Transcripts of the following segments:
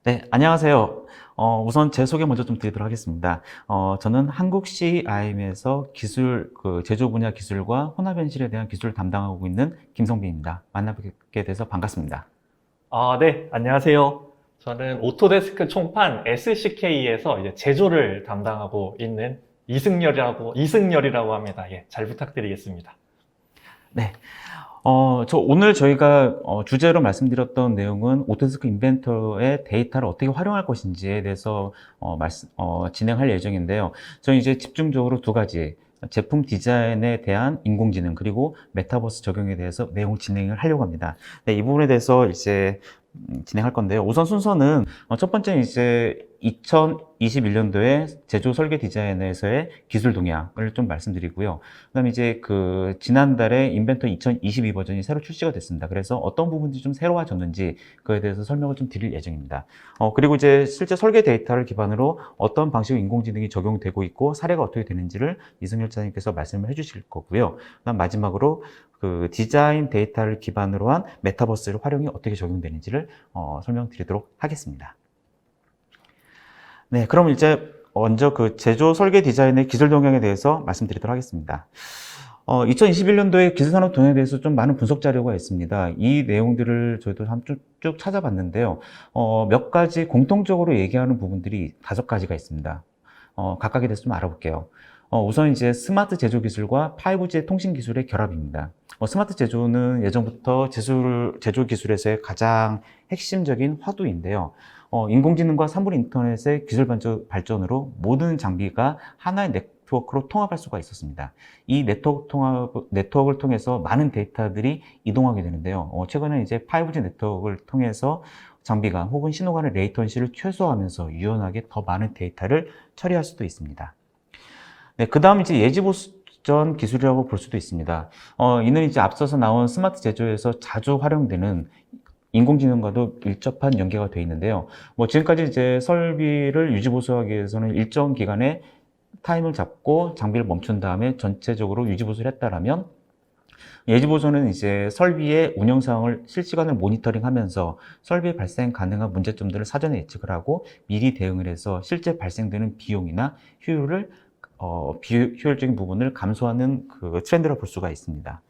네, 안녕하세요. 우선 제 소개 먼저 좀 드리도록 하겠습니다. 저는 한국 CIM에서 제조 분야 기술과 혼합현실에 대한 기술을 담당하고 있는 김성빈입니다. 만나뵙게 돼서 반갑습니다. 네, 안녕하세요. 저는 오토데스크 총판 SCK에서 이제 제조를 담당하고 있는 이승열이라고 합니다. 예, 잘 부탁드리겠습니다. 네. 오늘 저희가 주제로 말씀드렸던 내용은 오토데스크 인벤터의 데이터를 어떻게 활용할 것인지에 대해서 진행할 예정인데요. 저는 이제 집중적으로 두 가지, 제품 디자인에 대한 인공지능 그리고 메타버스 적용에 대해서 내용 진행을 하려고 합니다. 네, 이 부분에 대해서 이제 진행할 건데요. 우선 순서는 첫 번째는 이제 2021년도에 제조 설계 디자인에서의 기술 동향을 좀 말씀드리고요. 그다음에 이제 지난달에 인벤터 2022 버전이 새로 출시가 됐습니다. 그래서 어떤 부분들이 좀 새로워졌는지 그에 대해서 설명을 좀 드릴 예정입니다. 그리고 이제 실제 설계 데이터를 기반으로 어떤 방식의 인공지능이 적용되고 있고 사례가 어떻게 되는지를 이승열 차장님께서 말씀을 해주실 거고요. 그다음 마지막으로 디자인 데이터를 기반으로 한 메타버스를 활용이 어떻게 적용되는지를 설명드리도록 하겠습니다. 네, 그럼 이제 먼저 제조 설계 디자인의 기술 동향에 대해서 말씀드리도록 하겠습니다. 2021년도에 기술산업 동향에 대해서 좀 많은 분석 자료가 있습니다. 이 내용들을 저희도 한번 쭉 찾아봤는데요. 몇 가지 공통적으로 얘기하는 부분들이 5가지가 있습니다. 각각에 대해서 좀 알아볼게요. 우선 이제 스마트 제조 기술과 5G 통신 기술의 결합입니다. 스마트 제조는 예전부터 제조 기술에서의 가장 핵심적인 화두인데요. 인공지능과 산물 인터넷의 기술 발전으로 모든 장비가 하나의 네트워크로 통합할 수가 있었습니다. 이 네트워크를 통해서 많은 데이터들이 이동하게 되는데요. 최근에 이제 5G 네트워크를 통해서 장비가 혹은 신호 간의 레이턴시를 최소화하면서 유연하게 더 많은 데이터를 처리할 수도 있습니다. 네, 그 다음 이제 예지보전 기술이라고 볼 수도 있습니다. 이는 이제 앞서서 나온 스마트 제조에서 자주 활용되는 인공지능과도 일접한 연계가 되어 있는데요. 지금까지 이제 설비를 유지보수하기 위해서는 일정 기간에 타임을 잡고 장비를 멈춘 다음에 전체적으로 유지보수를 했다라면 예지보수는 이제 설비의 운영 상황을 실시간으로 모니터링하면서 설비에 발생 가능한 문제점들을 사전에 예측을 하고 미리 대응을 해서 실제 발생되는 비용이나 비효율적인 부분을 감소하는 트렌드를 볼 수가 있습니다.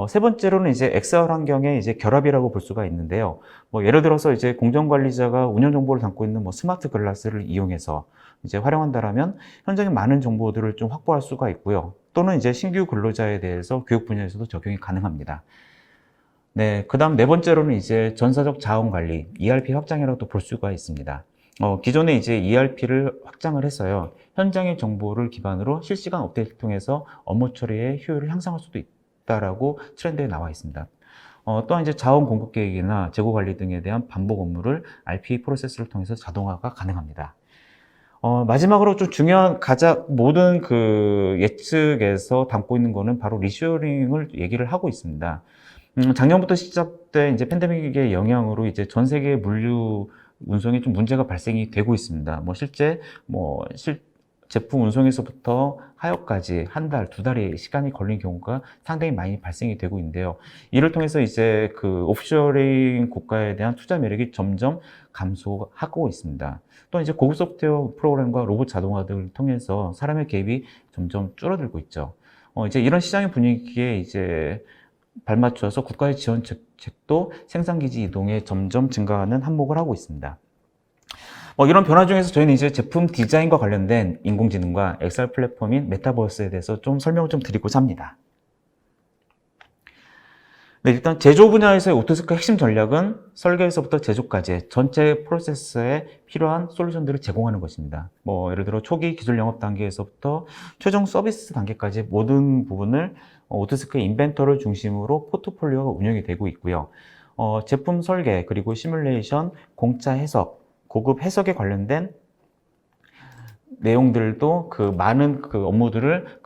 세 번째로는 이제 XR 환경의 이제 결합이라고 볼 수가 있는데요. 예를 들어서 이제 공정관리자가 운영 정보를 담고 있는 스마트 글라스를 이용해서 이제 활용한다라면 현장에 많은 정보들을 좀 확보할 수가 있고요. 또는 이제 신규 근로자에 대해서 교육 분야에서도 적용이 가능합니다. 네, 그다음 네 번째로는 이제 전사적 자원 관리, ERP 확장이라고 볼 수가 있습니다. 기존에 이제 ERP를 확장을 했어요. 현장의 정보를 기반으로 실시간 업데이트를 통해서 업무 처리의 효율을 향상할 수도 있다라고 트렌드에 나와 있습니다. 또한 이제 자원 공급 계획이나 재고 관리 등에 대한 반복 업무를 RPA 프로세스를 통해서 자동화가 가능합니다. 마지막으로 좀 중요한 모든 예측에서 담고 있는 거는 바로 리쇼어링을 얘기를 하고 있습니다. 작년부터 시작된 이제 팬데믹의 영향으로 이제 전 세계 물류 운송에 좀 문제가 발생이 되고 있습니다. 제품 운송에서부터 하역까지 한 달, 두 달의 시간이 걸린 경우가 상당히 많이 발생이 되고 있는데요. 이를 통해서 이제 오프쇼링 국가에 대한 투자 매력이 점점 감소하고 있습니다. 또 이제 고급 소프트웨어 프로그램과 로봇 자동화 등을 통해서 사람의 개입이 점점 줄어들고 있죠. 이제 이런 시장의 분위기에 이제 발맞춰서 국가의 지원 정책도 생산기지 이동에 점점 증가하는 한몫을 하고 있습니다. 이런 변화 중에서 저희는 이제 제품 디자인과 관련된 인공지능과 XR 플랫폼인 메타버스에 대해서 좀 설명을 좀 드리고자 합니다. 네, 일단 제조 분야에서의 오토데스크 핵심 전략은 설계에서부터 제조까지 전체 프로세스에 필요한 솔루션들을 제공하는 것입니다. 예를 들어 초기 기술 영업 단계에서부터 최종 서비스 단계까지 모든 부분을 오토데스크 인벤터를 중심으로 포트폴리오가 운영이 되고 있고요. 제품 설계, 그리고 시뮬레이션, 공차 해석, 고급 해석에 관련된 내용들도 많은 업무들을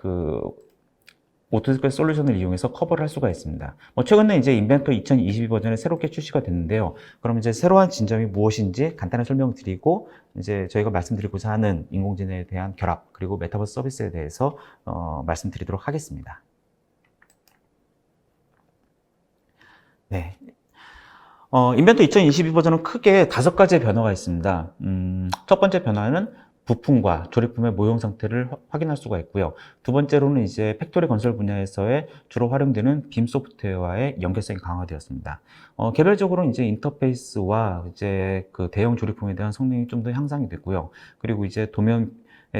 오토데스크 솔루션을 이용해서 커버를 할 수가 있습니다. 최근에 이제 인벤터 2022 버전에 새롭게 출시가 됐는데요. 그럼 이제 새로운 진점이 무엇인지 간단한 설명을 드리고 이제 저희가 말씀드리고자 하는 인공지능에 대한 결합 그리고 메타버스 서비스에 대해서 말씀드리도록 하겠습니다. 네. 인벤토 2022 버전은 크게 5가지의 변화가 있습니다. 첫 번째 변화는 부품과 조립품의 모형 상태를 확인할 수가 있고요. 두 번째로는 이제 팩토리 건설 분야에서의 주로 활용되는 빔 소프트웨어와의 연결성이 강화되었습니다. 개별적으로는 이제 인터페이스와 이제 그 대형 조립품에 대한 성능이 좀 더 향상이 됐고요. 그리고 이제 도면에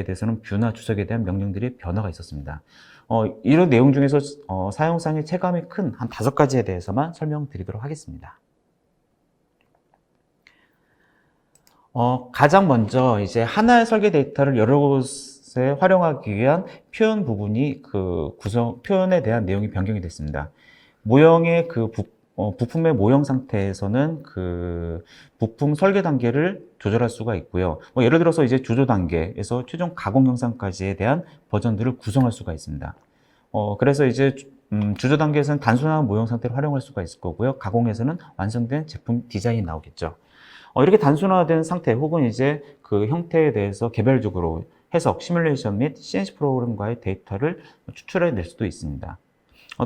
대해서는 뷰나 주석에 대한 명령들이 변화가 있었습니다. 이런 내용 중에서 사용상의 체감이 큰 한 5가지에 대해서만 설명드리도록 하겠습니다. 가장 먼저 이제 하나의 설계 데이터를 여러 곳에 활용하기 위한 표현 부분이 표현에 대한 내용이 변경이 됐습니다. 모형의 부품의 모형 상태에서는 그 부품 설계 단계를 조절할 수가 있고요. 예를 들어서 이제 주조 단계에서 최종 가공 형상까지에 대한 버전들을 구성할 수가 있습니다. 그래서 이제 주조 단계에서는 단순한 모형 상태를 활용할 수가 있을 거고요. 가공에서는 완성된 제품 디자인이 나오겠죠. 이렇게 단순화된 상태 혹은 이제 그 형태에 대해서 개별적으로 해석, 시뮬레이션 및 CNC 프로그램과의 데이터를 추출해 낼 수도 있습니다.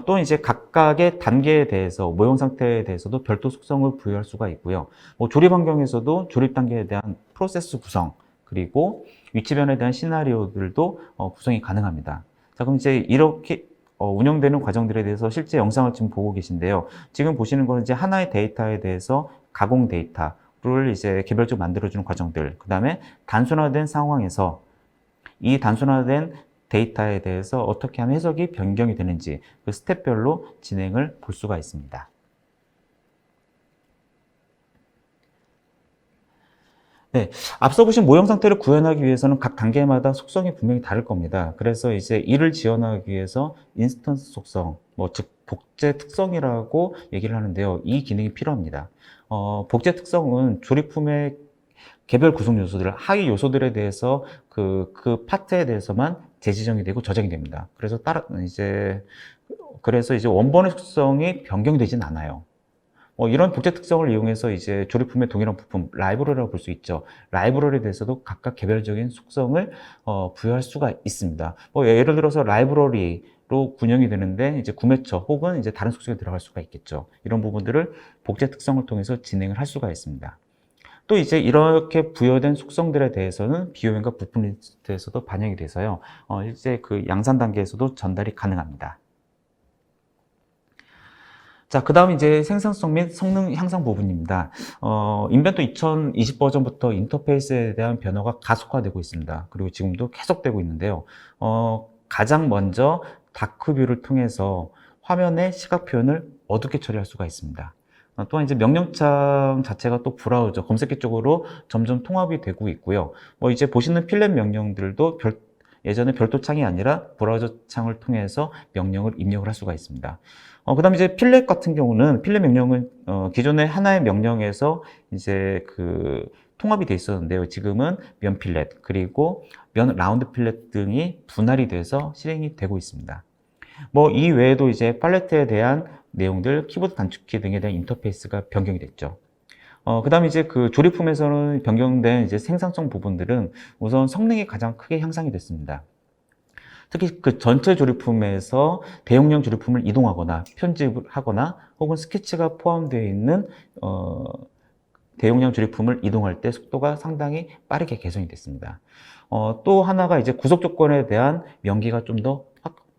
또 이제 각각의 단계에 대해서 모형 상태에 대해서도 별도 속성을 부여할 수가 있고요. 조립 환경에서도 조립 단계에 대한 프로세스 구성 그리고 위치 변에 대한 시나리오들도 구성이 가능합니다. 자, 그럼 이제 이렇게 운영되는 과정들에 대해서 실제 영상을 지금 보고 계신데요. 지금 보시는 것은 이제 하나의 데이터에 대해서 가공 데이터를 이제 개별적으로 만들어주는 과정들, 그 다음에 단순화된 상황에서 이 단순화된 데이터에 대해서 어떻게 하면 해석이 변경이 되는지 그 스텝별로 진행을 볼 수가 있습니다. 네, 앞서 보신 모형 상태를 구현하기 위해서는 각 단계마다 속성이 분명히 다를 겁니다. 그래서 이제 이를 지원하기 위해서 인스턴스 속성, 즉 복제 특성이라고 얘기를 하는데요. 이 기능이 필요합니다. 복제 특성은 조립품의 개별 구성 요소들, 하위 요소들에 대해서 그 파트에 대해서만 재지정이 되고 저장이 됩니다. 그래서 이제 원본의 속성이 변경되진 않아요. 이런 복제 특성을 이용해서 이제 조립품의 동일한 부품, 라이브러리라고 볼 수 있죠. 라이브러리에 대해서도 각각 개별적인 속성을 부여할 수가 있습니다. 예를 들어서 라이브러리로 군용이 되는데 이제 구매처 혹은 이제 다른 속성이 들어갈 수가 있겠죠. 이런 부분들을 복제 특성을 통해서 진행을 할 수가 있습니다. 또 이제 이렇게 부여된 속성들에 대해서는 비용과 부품 리스트에서도 반영이 돼서요. 이제 그 양산 단계에서도 전달이 가능합니다. 자, 그 다음 이제 생산성 및 성능 향상 부분입니다. 인벤토 2020 버전부터 인터페이스에 대한 변화가 가속화되고 있습니다. 그리고 지금도 계속되고 있는데요. 가장 먼저 다크뷰를 통해서 화면의 시각 표현을 어둡게 처리할 수가 있습니다. 또한 이제 명령창 자체가 또 브라우저, 검색기 쪽으로 점점 통합이 되고 있고요. 이제 보시는 필렛 명령들도 예전에 별도 창이 아니라 브라우저 창을 통해서 명령을 입력을 할 수가 있습니다. 그 다음에 이제 필렛 같은 경우는, 필렛 명령은, 기존의 하나의 명령에서 이제 통합이 돼 있었는데요. 지금은 면 필렛, 그리고 면 라운드 필렛 등이 분할이 돼서 실행이 되고 있습니다. 이 외에도 이제 팔레트에 대한 내용들, 키보드 단축키 등에 대한 인터페이스가 변경이 됐죠. 그 다음에 이제 조립품에서는 변경된 이제 생산성 부분들은 우선 성능이 가장 크게 향상이 됐습니다. 특히 전체 조립품에서 대용량 조립품을 이동하거나 편집을 하거나 혹은 스케치가 포함되어 있는 대용량 조립품을 이동할 때 속도가 상당히 빠르게 개선이 됐습니다. 또 하나가 이제 구속 조건에 대한 명기가 좀 더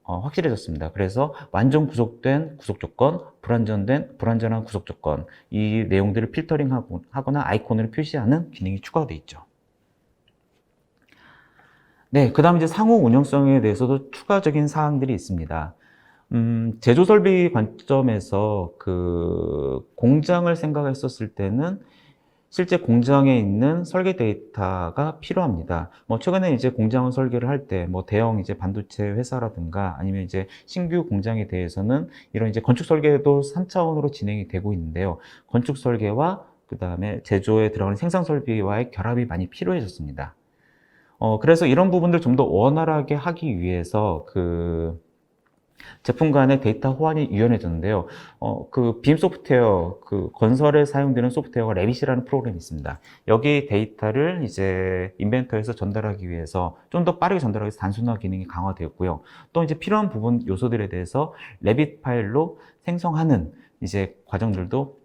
확실해졌습니다. 그래서 완전 구속된 구속 조건, 불완전한 구속 조건, 이 내용들을 필터링하거나 아이콘을 표시하는 기능이 추가되어 있죠. 네, 그 다음 이제 상호 운영성에 대해서도 추가적인 사항들이 있습니다. 제조 설비 관점에서 공장을 생각했었을 때는 실제 공장에 있는 설계 데이터가 필요합니다. 최근에 이제 공장 설계를 할 때, 대형 이제 반도체 회사라든가 아니면 이제 신규 공장에 대해서는 이런 이제 건축 설계도 3차원으로 진행이 되고 있는데요. 건축 설계와 그 다음에 제조에 들어가는 생산 설비와의 결합이 많이 필요해졌습니다. 그래서 이런 부분들 좀 더 원활하게 하기 위해서 제품 간의 데이터 호환이 유연해졌는데요. 빔 소프트웨어, 건설에 사용되는 소프트웨어가 레빗이라는 프로그램이 있습니다. 여기 데이터를 이제 인벤터에서 전달하기 위해서 좀 더 빠르게 전달하기 위해서 단순화 기능이 강화되었고요. 또 이제 필요한 부분 요소들에 대해서 레빗 파일로 생성하는 이제 과정들도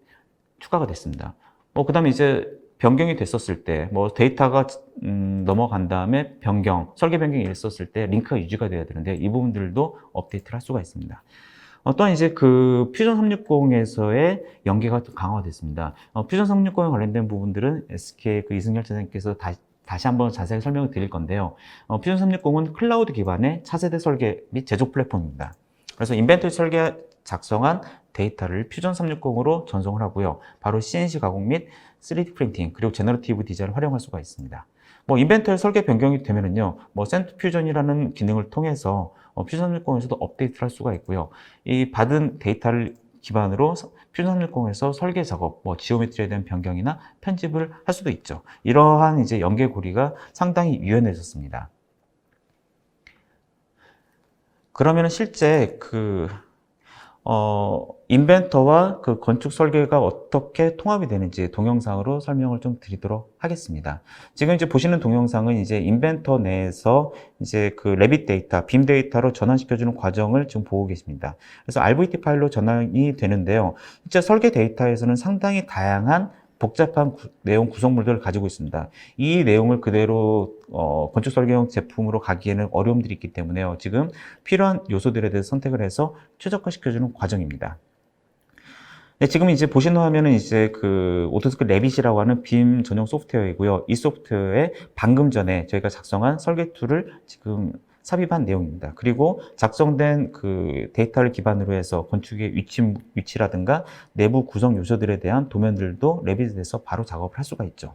추가가 됐습니다. 그 다음에 이제 변경이 됐었을 때, 데이터가 넘어간 다음에 설계 변경이 있었을 때 링크가 유지가 돼야 되는데 이 부분들도 업데이트를 할 수가 있습니다. 또한 이제 그 퓨전 360에서의 연계가 또 강화됐습니다. 퓨전 360에 관련된 부분들은 SK 그 이승열 차장님께서 다시 한번 자세히 설명을 드릴 건데요. 퓨전 360은 클라우드 기반의 차세대 설계 및 제조 플랫폼입니다. 그래서 인벤토리 설계 작성한 데이터를 퓨전 360으로 전송을 하고요. 바로 CNC 가공 및 3D 프린팅 그리고 제너러티브 디자인을 활용할 수가 있습니다. 인벤토리 설계 변경이 되면은요, 센트 퓨전이라는 기능을 통해서 퓨전 360에서도 업데이트를 할 수가 있고요. 이 받은 데이터를 기반으로 퓨전 360에서 설계 작업, 지오메트리에 대한 변경이나 편집을 할 수도 있죠. 이러한 이제 연계고리가 상당히 유연해졌습니다. 그러면 실제 인벤터와 그 건축 설계가 어떻게 통합이 되는지 동영상으로 설명을 좀 드리도록 하겠습니다. 지금 이제 보시는 동영상은 이제 인벤터 내에서 이제 그 레빗 데이터, 빔 데이터로 전환시켜주는 과정을 지금 보고 계십니다. 그래서 RVT 파일로 전환이 되는데요. 실제 설계 데이터에서는 상당히 다양한 복잡한 내용 구성물들을 가지고 있습니다. 이 내용을 그대로 건축 설계용 제품으로 가기에는 어려움들이 있기 때문에요. 지금 필요한 요소들에 대해서 선택을 해서 최적화시켜주는 과정입니다. 네, 지금 이제 보시는 화면은 이제 그 오토데스크 레빗이라고 하는 빔 전용 소프트웨어이고요. 이 소프트웨어에 방금 전에 저희가 작성한 설계 툴을 지금 삽입한 내용입니다. 그리고 작성된 그 데이터를 기반으로 해서 건축의 위치라든가 내부 구성 요소들에 대한 도면들도 레빗에서 바로 작업을 할 수가 있죠.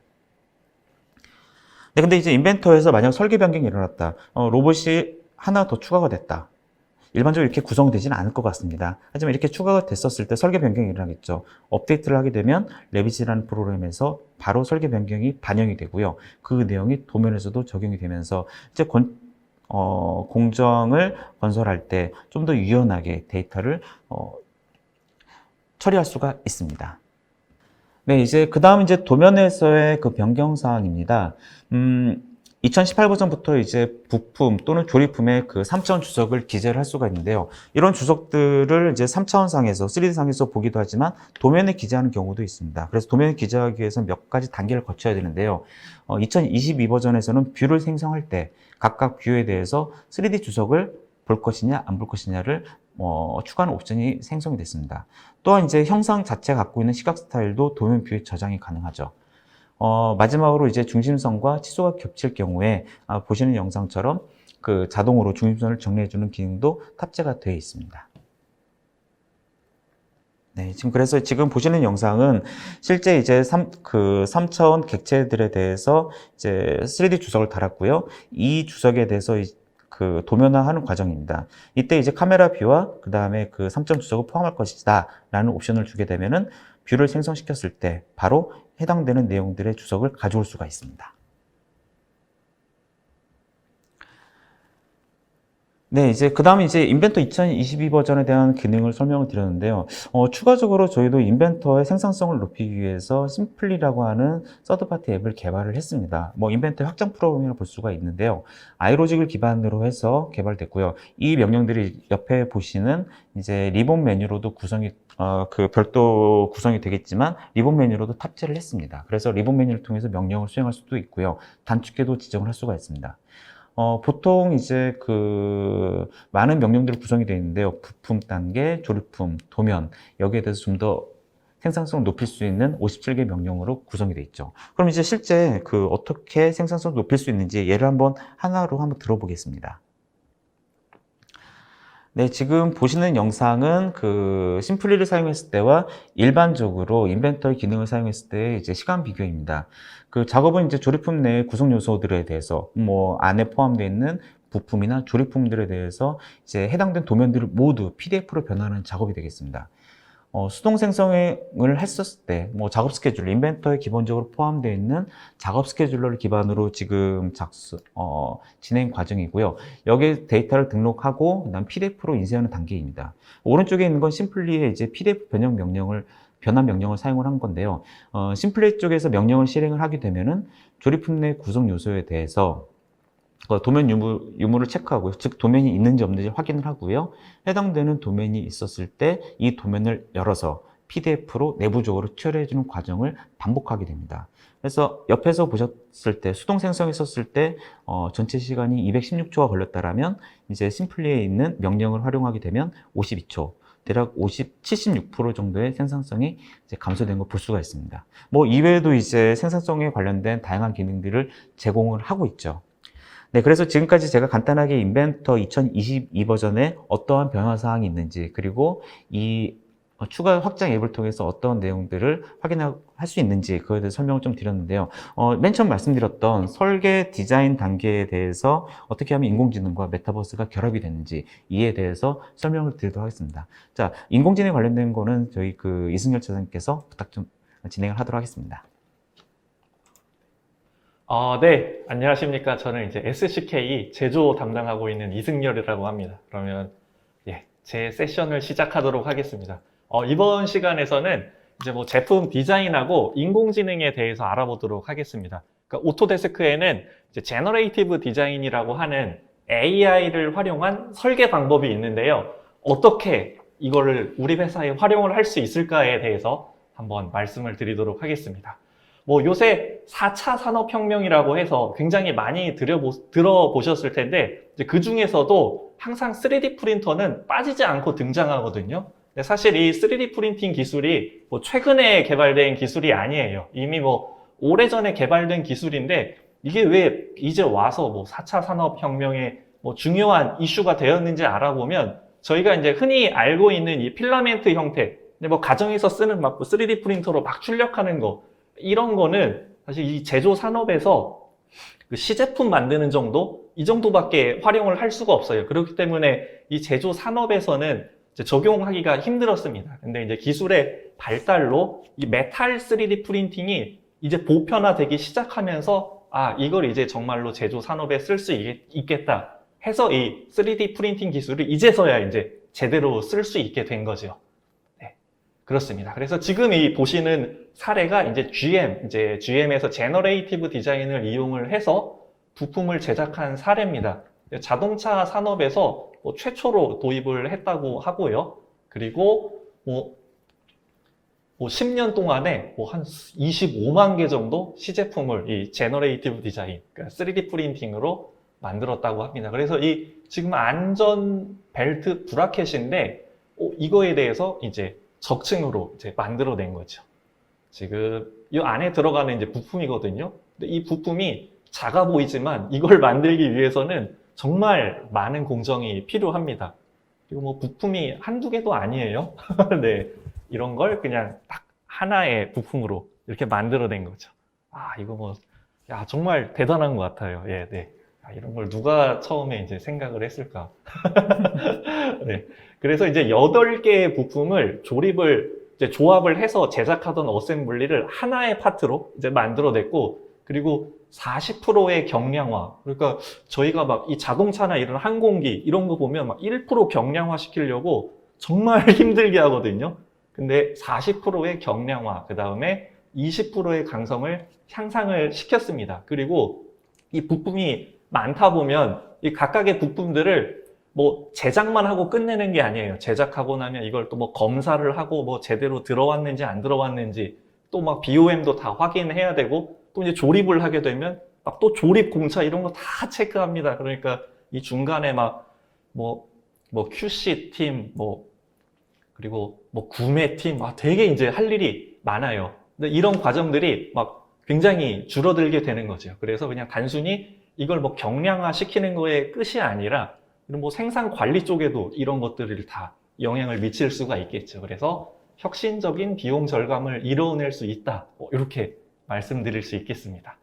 네, 근데 이제 인벤터에서 만약 설계 변경이 일어났다. 로봇이 하나 더 추가가 됐다. 일반적으로 이렇게 구성되지는 않을 것 같습니다. 하지만 이렇게 추가가 됐었을 때 설계 변경이 일어나겠죠. 업데이트를 하게 되면 레빗이라는 프로그램에서 바로 설계 변경이 반영이 되고요. 그 내용이 도면에서도 적용이 되면서 이제 공정을 건설할 때 좀 더 유연하게 데이터를 처리할 수가 있습니다. 네, 이제 그 다음 이제 도면에서의 그 변경 사항입니다. 2018 버전부터 이제 부품 또는 조립품의 그 3차원 주석을 기재를 할 수가 있는데요. 이런 주석들을 이제 3차원상에서, 3D상에서 보기도 하지만 도면에 기재하는 경우도 있습니다. 그래서 도면에 기재하기 위해서 몇 가지 단계를 거쳐야 되는데요. 2022 버전에서는 뷰를 생성할 때 각각 뷰에 대해서 3D 주석을 볼 것이냐 안 볼 것이냐를 추가하는 옵션이 생성이 됐습니다. 또한 이제 형상 자체가 갖고 있는 시각 스타일도 도면 뷰에 저장이 가능하죠. 마지막으로 이제 중심선과 치수가 겹칠 경우에 보시는 영상처럼 그 자동으로 중심선을 정리해주는 기능도 탑재가 되어 있습니다. 네, 그래서 지금 보시는 영상은 실제 이제 3차원 객체들에 대해서 이제 3D 주석을 달았고요. 이 주석에 대해서 그 도면화하는 과정입니다. 이때 이제 카메라 뷰와 그 다음에 그 3점 주석을 포함할 것이다 라는 옵션을 주게 되면은 뷰를 생성시켰을 때 바로 해당되는 내용들의 주석을 가져올 수가 있습니다. 네, 이제 그 다음에 이제 인벤터 2022 버전에 대한 기능을 설명을 드렸는데요. 추가적으로 저희도 인벤터의 생산성을 높이기 위해서 심플리라고 하는 서드파티 앱을 개발을 했습니다. 인벤터의 확장 프로그램이라고 볼 수가 있는데요. 아이로직을 기반으로 해서 개발됐고요. 이 명령들이 옆에 보시는 이제 리본 메뉴로도 별도 구성이 되겠지만 리본 메뉴로도 탑재를 했습니다. 그래서 리본 메뉴를 통해서 명령을 수행할 수도 있고요. 단축키도 지정을 할 수가 있습니다. 보통 이제 많은 명령들이 구성이 되어 있는데요. 부품 단계, 조립품, 도면, 여기에 대해서 좀 더 생산성을 높일 수 있는 57개 명령으로 구성이 되어 있죠. 그럼 이제 실제 어떻게 생산성을 높일 수 있는지 예를 하나로 한번 들어보겠습니다. 네, 지금 보시는 영상은 심플리를 사용했을 때와 일반적으로 인벤터리 기능을 사용했을 때의 이제 시간 비교입니다. 작업은 이제 조립품 내의 구성 요소들에 대해서 안에 포함되어 있는 부품이나 조립품들에 대해서 이제 해당된 도면들을 모두 PDF로 변환하는 작업이 되겠습니다. 수동 생성을 했었을 때, 작업 스케줄, 인벤터에 기본적으로 포함되어 있는 작업 스케줄러를 기반으로 지금 진행 과정이고요. 여기에 데이터를 등록하고, 그다음 PDF로 인쇄하는 단계입니다. 오른쪽에 있는 건 심플리의 이제 PDF 변환 명령을 사용을 한 건데요. 심플리 쪽에서 명령을 실행을 하게 되면은 조립품 내 구성 요소에 대해서 도면 유무를 체크하고요. 즉 도면이 있는지 없는지 확인을 하고요. 해당되는 도면이 있었을 때 이 도면을 열어서 PDF로 내부적으로 처리해주는 과정을 반복하게 됩니다. 그래서 옆에서 보셨을 때 수동 생성했었을 때 전체 시간이 216초가 걸렸다라면 이제 심플리에 있는 명령을 활용하게 되면 52초, 대략 76% 정도의 생산성이 이제 감소된 걸 볼 수가 있습니다. 뭐 이외에도 이제 생산성에 관련된 다양한 기능들을 제공을 하고 있죠. 네, 그래서 지금까지 제가 간단하게 인벤터 2022 버전에 어떠한 변화 사항이 있는지, 그리고 이 추가 확장 앱을 통해서 어떤 내용들을 확인할 수 있는지 그거에 대해서 설명을 좀 드렸는데요. 맨 처음 말씀드렸던 설계 디자인 단계에 대해서 어떻게 하면 인공지능과 메타버스가 결합이 되는지 이에 대해서 설명을 드리도록 하겠습니다. 자, 인공지능 관련된 거는 저희 그 이승열 차장님께서 부탁 좀 진행을 하도록 하겠습니다. 네, 안녕하십니까. 저는 이제 SCK 제조 담당하고 있는 이승열이라고 합니다. 그러면 제 세션을 시작하도록 하겠습니다. 이번 시간에서는 이제 뭐 제품 디자인하고 인공지능에 대해서 알아보도록 하겠습니다. 그러니까 오토데스크에는 이제 제너레이티브 디자인이라고 하는 AI를 활용한 설계 방법이 있는데요. 어떻게 이거를 우리 회사에 활용을 할 수 있을까에 대해서 한번 말씀을 드리도록 하겠습니다. 뭐 요새 4차 산업혁명이라고 해서 굉장히 많이 들어보셨을 텐데 그 중에서도 항상 3D 프린터는 빠지지 않고 등장하거든요. 근데 사실 이 3D 프린팅 기술이 뭐 최근에 개발된 기술이 아니에요. 이미 뭐 오래전에 개발된 기술인데 이게 왜 이제 와서 뭐 4차 산업혁명의 뭐 중요한 이슈가 되었는지 알아보면 저희가 이제 흔히 알고 있는 이 필라멘트 형태, 뭐 가정에서 쓰는 막 3D 프린터로 막 출력하는 거 이런 거는 사실 이 제조 산업에서 그 시제품 만드는 정도? 이 정도밖에 활용을 할 수가 없어요. 그렇기 때문에 이 제조 산업에서는 이제 적용하기가 힘들었습니다. 근데 이제 기술의 발달로 이 메탈 3D 프린팅이 이제 보편화되기 시작하면서 이걸 이제 정말로 제조 산업에 쓸 수 있겠다 해서 이 3D 프린팅 기술을 이제서야 이제 제대로 쓸 수 있게 된 거죠. 그렇습니다. 그래서 지금 이 보시는 사례가 이제 GM에서 제너레이티브 디자인을 이용을 해서 부품을 제작한 사례입니다. 자동차 산업에서 뭐 최초로 도입을 했다고 하고요. 그리고 뭐 10년 동안에 뭐 한 25만 개 정도 시제품을 이 제너레이티브 디자인, 그러니까 3D 프린팅으로 만들었다고 합니다. 그래서 이 지금 안전 벨트 브라켓인데 이거에 대해서 이제 적층으로 이제 만들어낸 거죠. 지금 이 안에 들어가는 이제 부품이거든요. 근데 이 부품이 작아 보이지만 이걸 만들기 위해서는 정말 많은 공정이 필요합니다. 그리고 뭐 부품이 한두 개도 아니에요. 네. 이런 걸 그냥 딱 하나의 부품으로 이렇게 만들어낸 거죠. 이거 뭐, 정말 대단한 것 같아요. 예, 네. 이런 걸 누가 처음에 이제 생각을 했을까? 네. 그래서 이제 8개의 부품을 조합을 해서 제작하던 어셈블리를 하나의 파트로 이제 만들어냈고, 그리고 40%의 경량화. 그러니까 저희가 막 이 자동차나 이런 항공기 이런 거 보면 막 1% 경량화 시키려고 정말 힘들게 하거든요. 근데 40%의 경량화, 그 다음에 20%의 강성을 향상을 시켰습니다. 그리고 이 부품이 많다 보면 이 각각의 부품들을 뭐 제작만 하고 끝내는 게 아니에요. 제작하고 나면 이걸 또 뭐 검사를 하고 뭐 제대로 들어왔는지 안 들어왔는지 또 막 BOM도 다 확인해야 되고 또 이제 조립을 하게 되면 막 또 조립 공차 이런 거 다 체크합니다. 그러니까 이 중간에 막 뭐 QC 팀 그리고 뭐 구매 팀 되게 이제 할 일이 많아요. 근데 이런 과정들이 막 굉장히 줄어들게 되는 거죠. 그래서 그냥 단순히 이걸 뭐 경량화 시키는 거에 끝이 아니라 이런 뭐 생산 관리 쪽에도 이런 것들을 다 영향을 미칠 수가 있겠죠. 그래서 혁신적인 비용 절감을 이뤄낼 수 있다. 이렇게 말씀드릴 수 있겠습니다.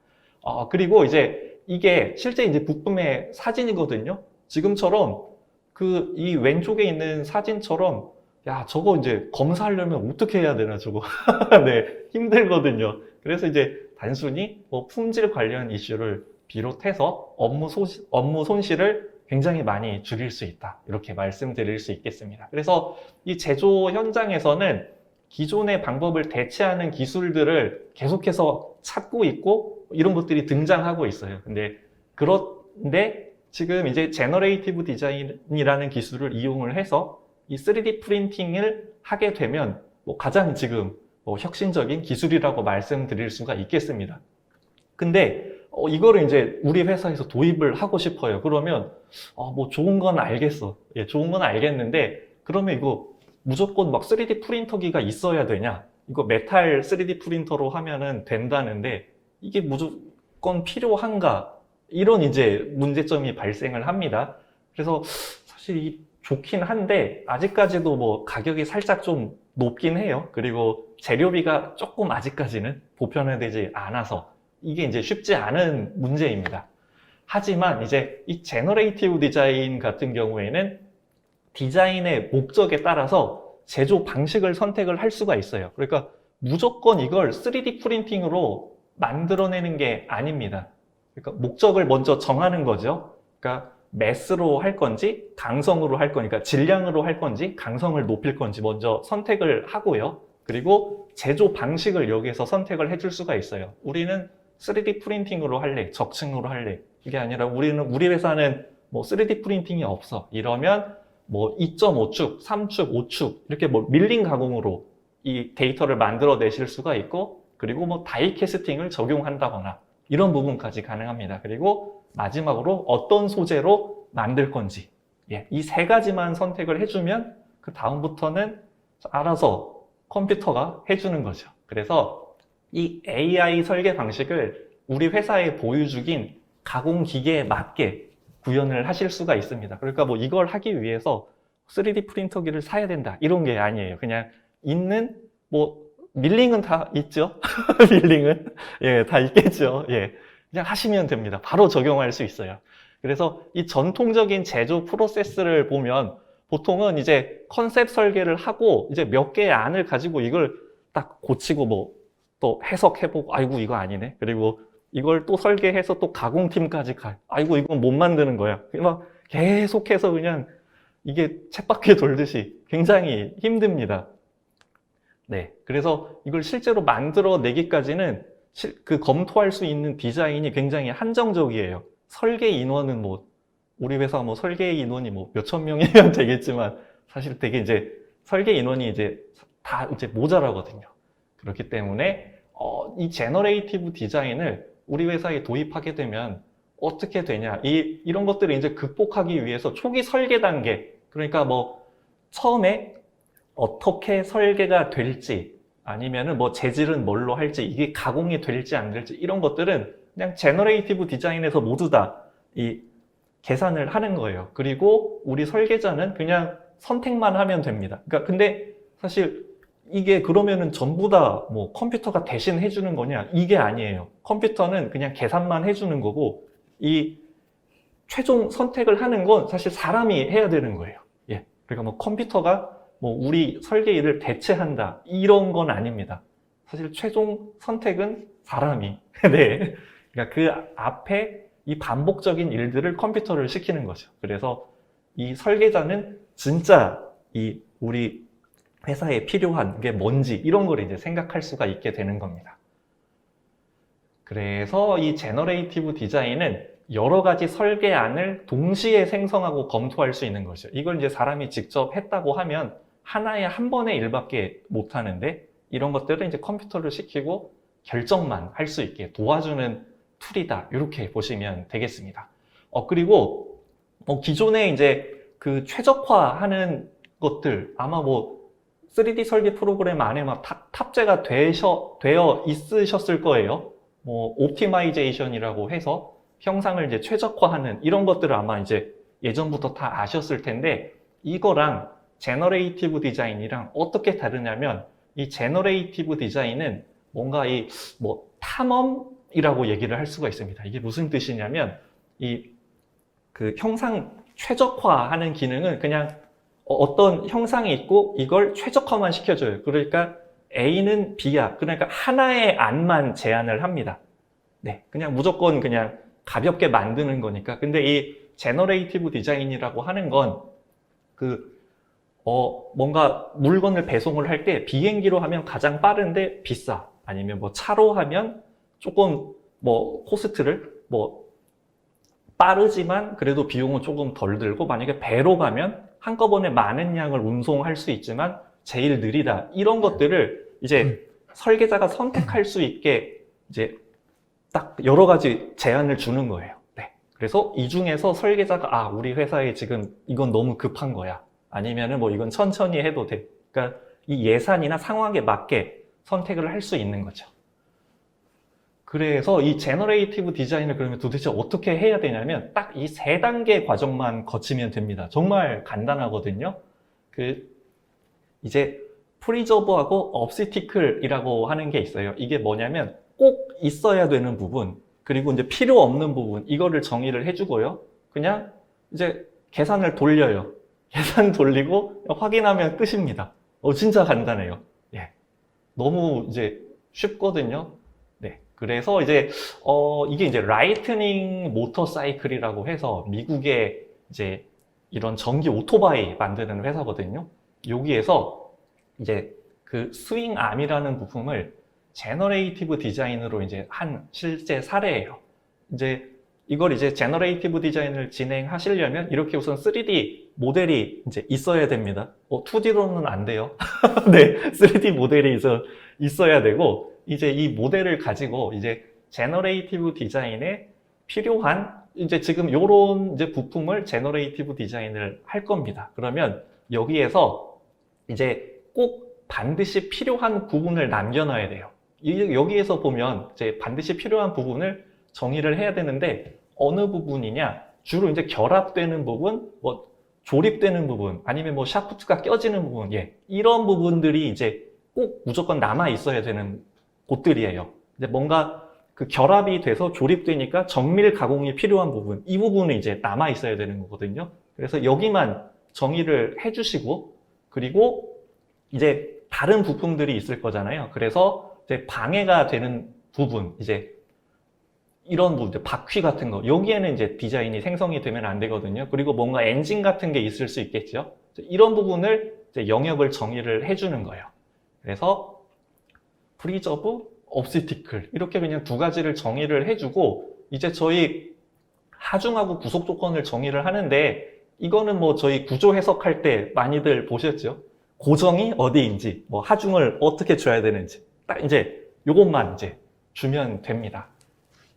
그리고 이제 이게 실제 이제 부품의 사진이거든요. 지금처럼 이 왼쪽에 있는 사진처럼 저거 이제 검사하려면 어떻게 해야 되나 저거. 네, 힘들거든요. 그래서 이제 단순히 뭐 품질 관련 이슈를 비롯해서 업무 손실을 굉장히 많이 줄일 수 있다. 이렇게 말씀드릴 수 있겠습니다. 그래서 이 제조 현장에서는 기존의 방법을 대체하는 기술들을 계속해서 찾고 있고 이런 것들이 등장하고 있어요. 그런데 지금 이제 제너레이티브 디자인이라는 기술을 이용을 해서 이 3D 프린팅을 하게 되면 뭐 가장 지금 뭐 혁신적인 기술이라고 말씀드릴 수가 있겠습니다. 근데 이거를 이제 우리 회사에서 도입을 하고 싶어요. 그러면 뭐 좋은 건 알겠어. 예, 좋은 건 알겠는데 그러면 이거 무조건 막 3D 프린터기가 있어야 되냐? 이거 메탈 3D 프린터로 하면은 된다는데 이게 무조건 필요한가? 이런 이제 문제점이 발생을 합니다. 그래서 사실 이 좋긴 한데 아직까지도 뭐 가격이 살짝 좀 높긴 해요. 그리고 재료비가 조금 아직까지는 보편화되지 않아서 이게 이제 쉽지 않은 문제입니다. 하지만 이제 이 제너레이티브 디자인 같은 경우에는 디자인의 목적에 따라서 제조 방식을 선택을 할 수가 있어요. 그러니까 무조건 이걸 3D 프린팅으로 만들어내는 게 아닙니다. 그러니까 목적을 먼저 정하는 거죠. 그러니까 매스로 할 건지 강성으로 할 거니까 질량으로 할 건지 강성을 높일 건지 먼저 선택을 하고요. 그리고 제조 방식을 여기에서 선택을 해줄 수가 있어요. 우리는 3D 프린팅으로 할래, 적층으로 할래. 이게 아니라 우리 회사는 뭐 3D 프린팅이 없어. 이러면 뭐 2.5축, 3축, 5축 이렇게 뭐 밀링 가공으로 이 데이터를 만들어 내실 수가 있고 그리고 뭐 다이 캐스팅을 적용한다거나 이런 부분까지 가능합니다. 그리고 마지막으로 어떤 소재로 만들 건지 이 세 가지만 선택을 해주면 그 다음부터는 알아서 컴퓨터가 해주는 거죠. 그래서 이 AI 설계 방식을 우리 회사의 보유주긴 가공기계에 맞게 구현을 하실 수가 있습니다. 그러니까 뭐 이걸 하기 위해서 3D 프린터기를 사야 된다 이런 게 아니에요. 그냥 있는 뭐 밀링은 다 있죠. 밀링은 다 있겠죠. 그냥 하시면 됩니다. 바로 적용할 수 있어요. 그래서 이 전통적인 제조 프로세스를 보면 보통은 이제 컨셉 설계를 하고 이제 몇 개의 안을 가지고 이걸 딱 고치고 뭐 또 해석해보고 아이고 이거 아니네. 그리고 이걸 또 설계해서 또 가공팀까지 가. 아이고 이건 못 만드는 거야. 막 계속해서 그냥 이게 쳇바퀴 돌듯이 굉장히 힘듭니다. 네, 그래서 이걸 실제로 만들어내기까지는 그 검토할 수 있는 디자인이 굉장히 한정적이에요. 설계 인원은 뭐 우리 회사 뭐 설계 인원이 뭐 몇천 명이면 되겠지만 사실 되게 이제 설계 인원이 이제 다 이제 모자라거든요. 그렇기 때문에 이 제너레이티브 디자인을 우리 회사에 도입하게 되면 어떻게 되냐? 이런 것들을 이제 극복하기 위해서 초기 설계 단계, 그러니까 뭐 처음에 어떻게 설계가 될지 아니면은 뭐 재질은 뭘로 할지 이게 가공이 될지 안 될지 이런 것들은 그냥 제너레이티브 디자인에서 모두 다 이 계산을 하는 거예요. 그리고 우리 설계자는 그냥 선택만 하면 됩니다. 그러니까 근데 사실 이게 그러면은 전부 다 뭐 컴퓨터가 대신 해주는 거냐? 이게 아니에요. 컴퓨터는 그냥 계산만 해주는 거고 이 최종 선택을 하는 건 사실 사람이 해야 되는 거예요. 그러니까 뭐 컴퓨터가 뭐 우리 설계 일을 대체한다 이런 건 아닙니다. 사실 최종 선택은 사람이 네. 그러니까 그 앞에 이 반복적인 일들을 컴퓨터를 시키는 거죠. 그래서 이 설계자는 진짜 이 우리 회사에 필요한 게 뭔지 이런 걸 이제 생각할 수가 있게 되는 겁니다. 그래서 이 제너레이티브 디자인은 여러 가지 설계안을 동시에 생성하고 검토할 수 있는 거죠. 이걸 이제 사람이 직접 했다고 하면 하나에 한 번의 일밖에 못 하는데 이런 것들은 이제 컴퓨터를 시키고 결정만 할 수 있게 도와주는 툴이다. 이렇게 보시면 되겠습니다. 그리고 기존에 이제 그 최적화하는 것들 아마 뭐 3D 설계 프로그램 안에 막 탑재가 되어 있으셨을 거예요. 뭐 옵티마이제이션이라고 해서 형상을 이제 최적화하는 이런 것들을 아마 이제 예전부터 다 아셨을 텐데 이거랑 제너레이티브 디자인이랑 어떻게 다르냐면 이 제너레이티브 디자인은 뭔가 이 뭐 탐험이라고 얘기를 할 수가 있습니다. 이게 무슨 뜻이냐면 이 그 형상 최적화하는 기능은 그냥 어떤 형상이 있고 이걸 최적화만 시켜줘요. 그러니까 A는 B야. 그러니까 하나의 안만 제한을 합니다. 네, 그냥 무조건 그냥 가볍게 만드는 거니까. 근데 이 제너레이티브 디자인이라고 하는 건 뭔가 물건을 배송을 할 때 비행기로 하면 가장 빠른데 비싸. 아니면 뭐 차로 하면 조금 뭐 코스트를 뭐 빠르지만 그래도 비용은 조금 덜 들고 만약에 배로 가면 한꺼번에 많은 양을 운송할 수 있지만 제일 느리다. 이런 것들을 이제 설계자가 선택할 수 있게 이제 딱 여러 가지 제한을 주는 거예요. 네. 그래서 이 중에서 설계자가 우리 회사에 지금 이건 너무 급한 거야. 아니면은 뭐 이건 천천히 해도 돼. 그러니까 이 예산이나 상황에 맞게 선택을 할 수 있는 거죠. 그래서 이 제너레이티브 디자인을 그러면 도대체 어떻게 해야 되냐면 딱 이 3단계 과정만 거치면 됩니다. 정말 간단하거든요. 이제 프리저브하고 obstacle이라고 하는 게 있어요. 이게 뭐냐면 꼭 있어야 되는 부분, 그리고 이제 필요 없는 부분, 이거를 정의를 해주고요. 그냥 이제 계산을 돌려요. 계산 돌리고 확인하면 끝입니다. 진짜 간단해요. 예. 너무 이제 쉽거든요. 네. 그래서 이제, 이게 이제 라이트닝 모터 사이클이라고 해서 미국의 이제 이런 전기 오토바이 만드는 회사거든요. 여기에서 이제 그 스윙 암이라는 부품을 제너레이티브 디자인으로 이제 한 실제 사례예요. 이제 이걸 이제 제너레이티브 디자인을 진행하시려면 이렇게 우선 3D 모델이 이제 있어야 됩니다. 2D로는 안 돼요. 네, 3D 모델이 있어야 되고, 이제 이 모델을 가지고 이제 제너레이티브 디자인에 필요한 이제 지금 요런 이제 부품을 제너레이티브 디자인을 할 겁니다. 그러면 여기에서 이제 꼭 반드시 필요한 부분을 남겨놔야 돼요. 여기에서 보면 이제 반드시 필요한 부분을 정의를 해야 되는데 어느 부분이냐? 주로 이제 결합되는 부분, 뭐 조립되는 부분, 아니면 뭐 샤프트가 껴지는 부분, 이런 부분들이 이제 꼭 무조건 남아 있어야 되는 곳들이에요. 이제 뭔가 그 결합이 돼서 조립되니까 정밀 가공이 필요한 부분, 이 부분은 이제 남아 있어야 되는 거거든요. 그래서 여기만 정의를 해주시고, 그리고 이제 다른 부품들이 있을 거잖아요. 그래서 이제 방해가 되는 부분, 이제 이런 부분들, 바퀴 같은 거, 여기에는 이제 디자인이 생성이 되면 안 되거든요. 그리고 뭔가 엔진 같은 게 있을 수 있겠죠. 이런 부분을 이제 영역을 정의를 해주는 거예요. 그래서 프리저브, obstacle 이렇게 그냥 2가지를 정의를 해주고, 이제 저희 하중하고 구속 조건을 정의를 하는데, 이거는 뭐 저희 구조 해석할 때 많이들 보셨죠? 고정이 어디인지, 뭐 하중을 어떻게 줘야 되는지, 딱 이제 요것만 이제 주면 됩니다.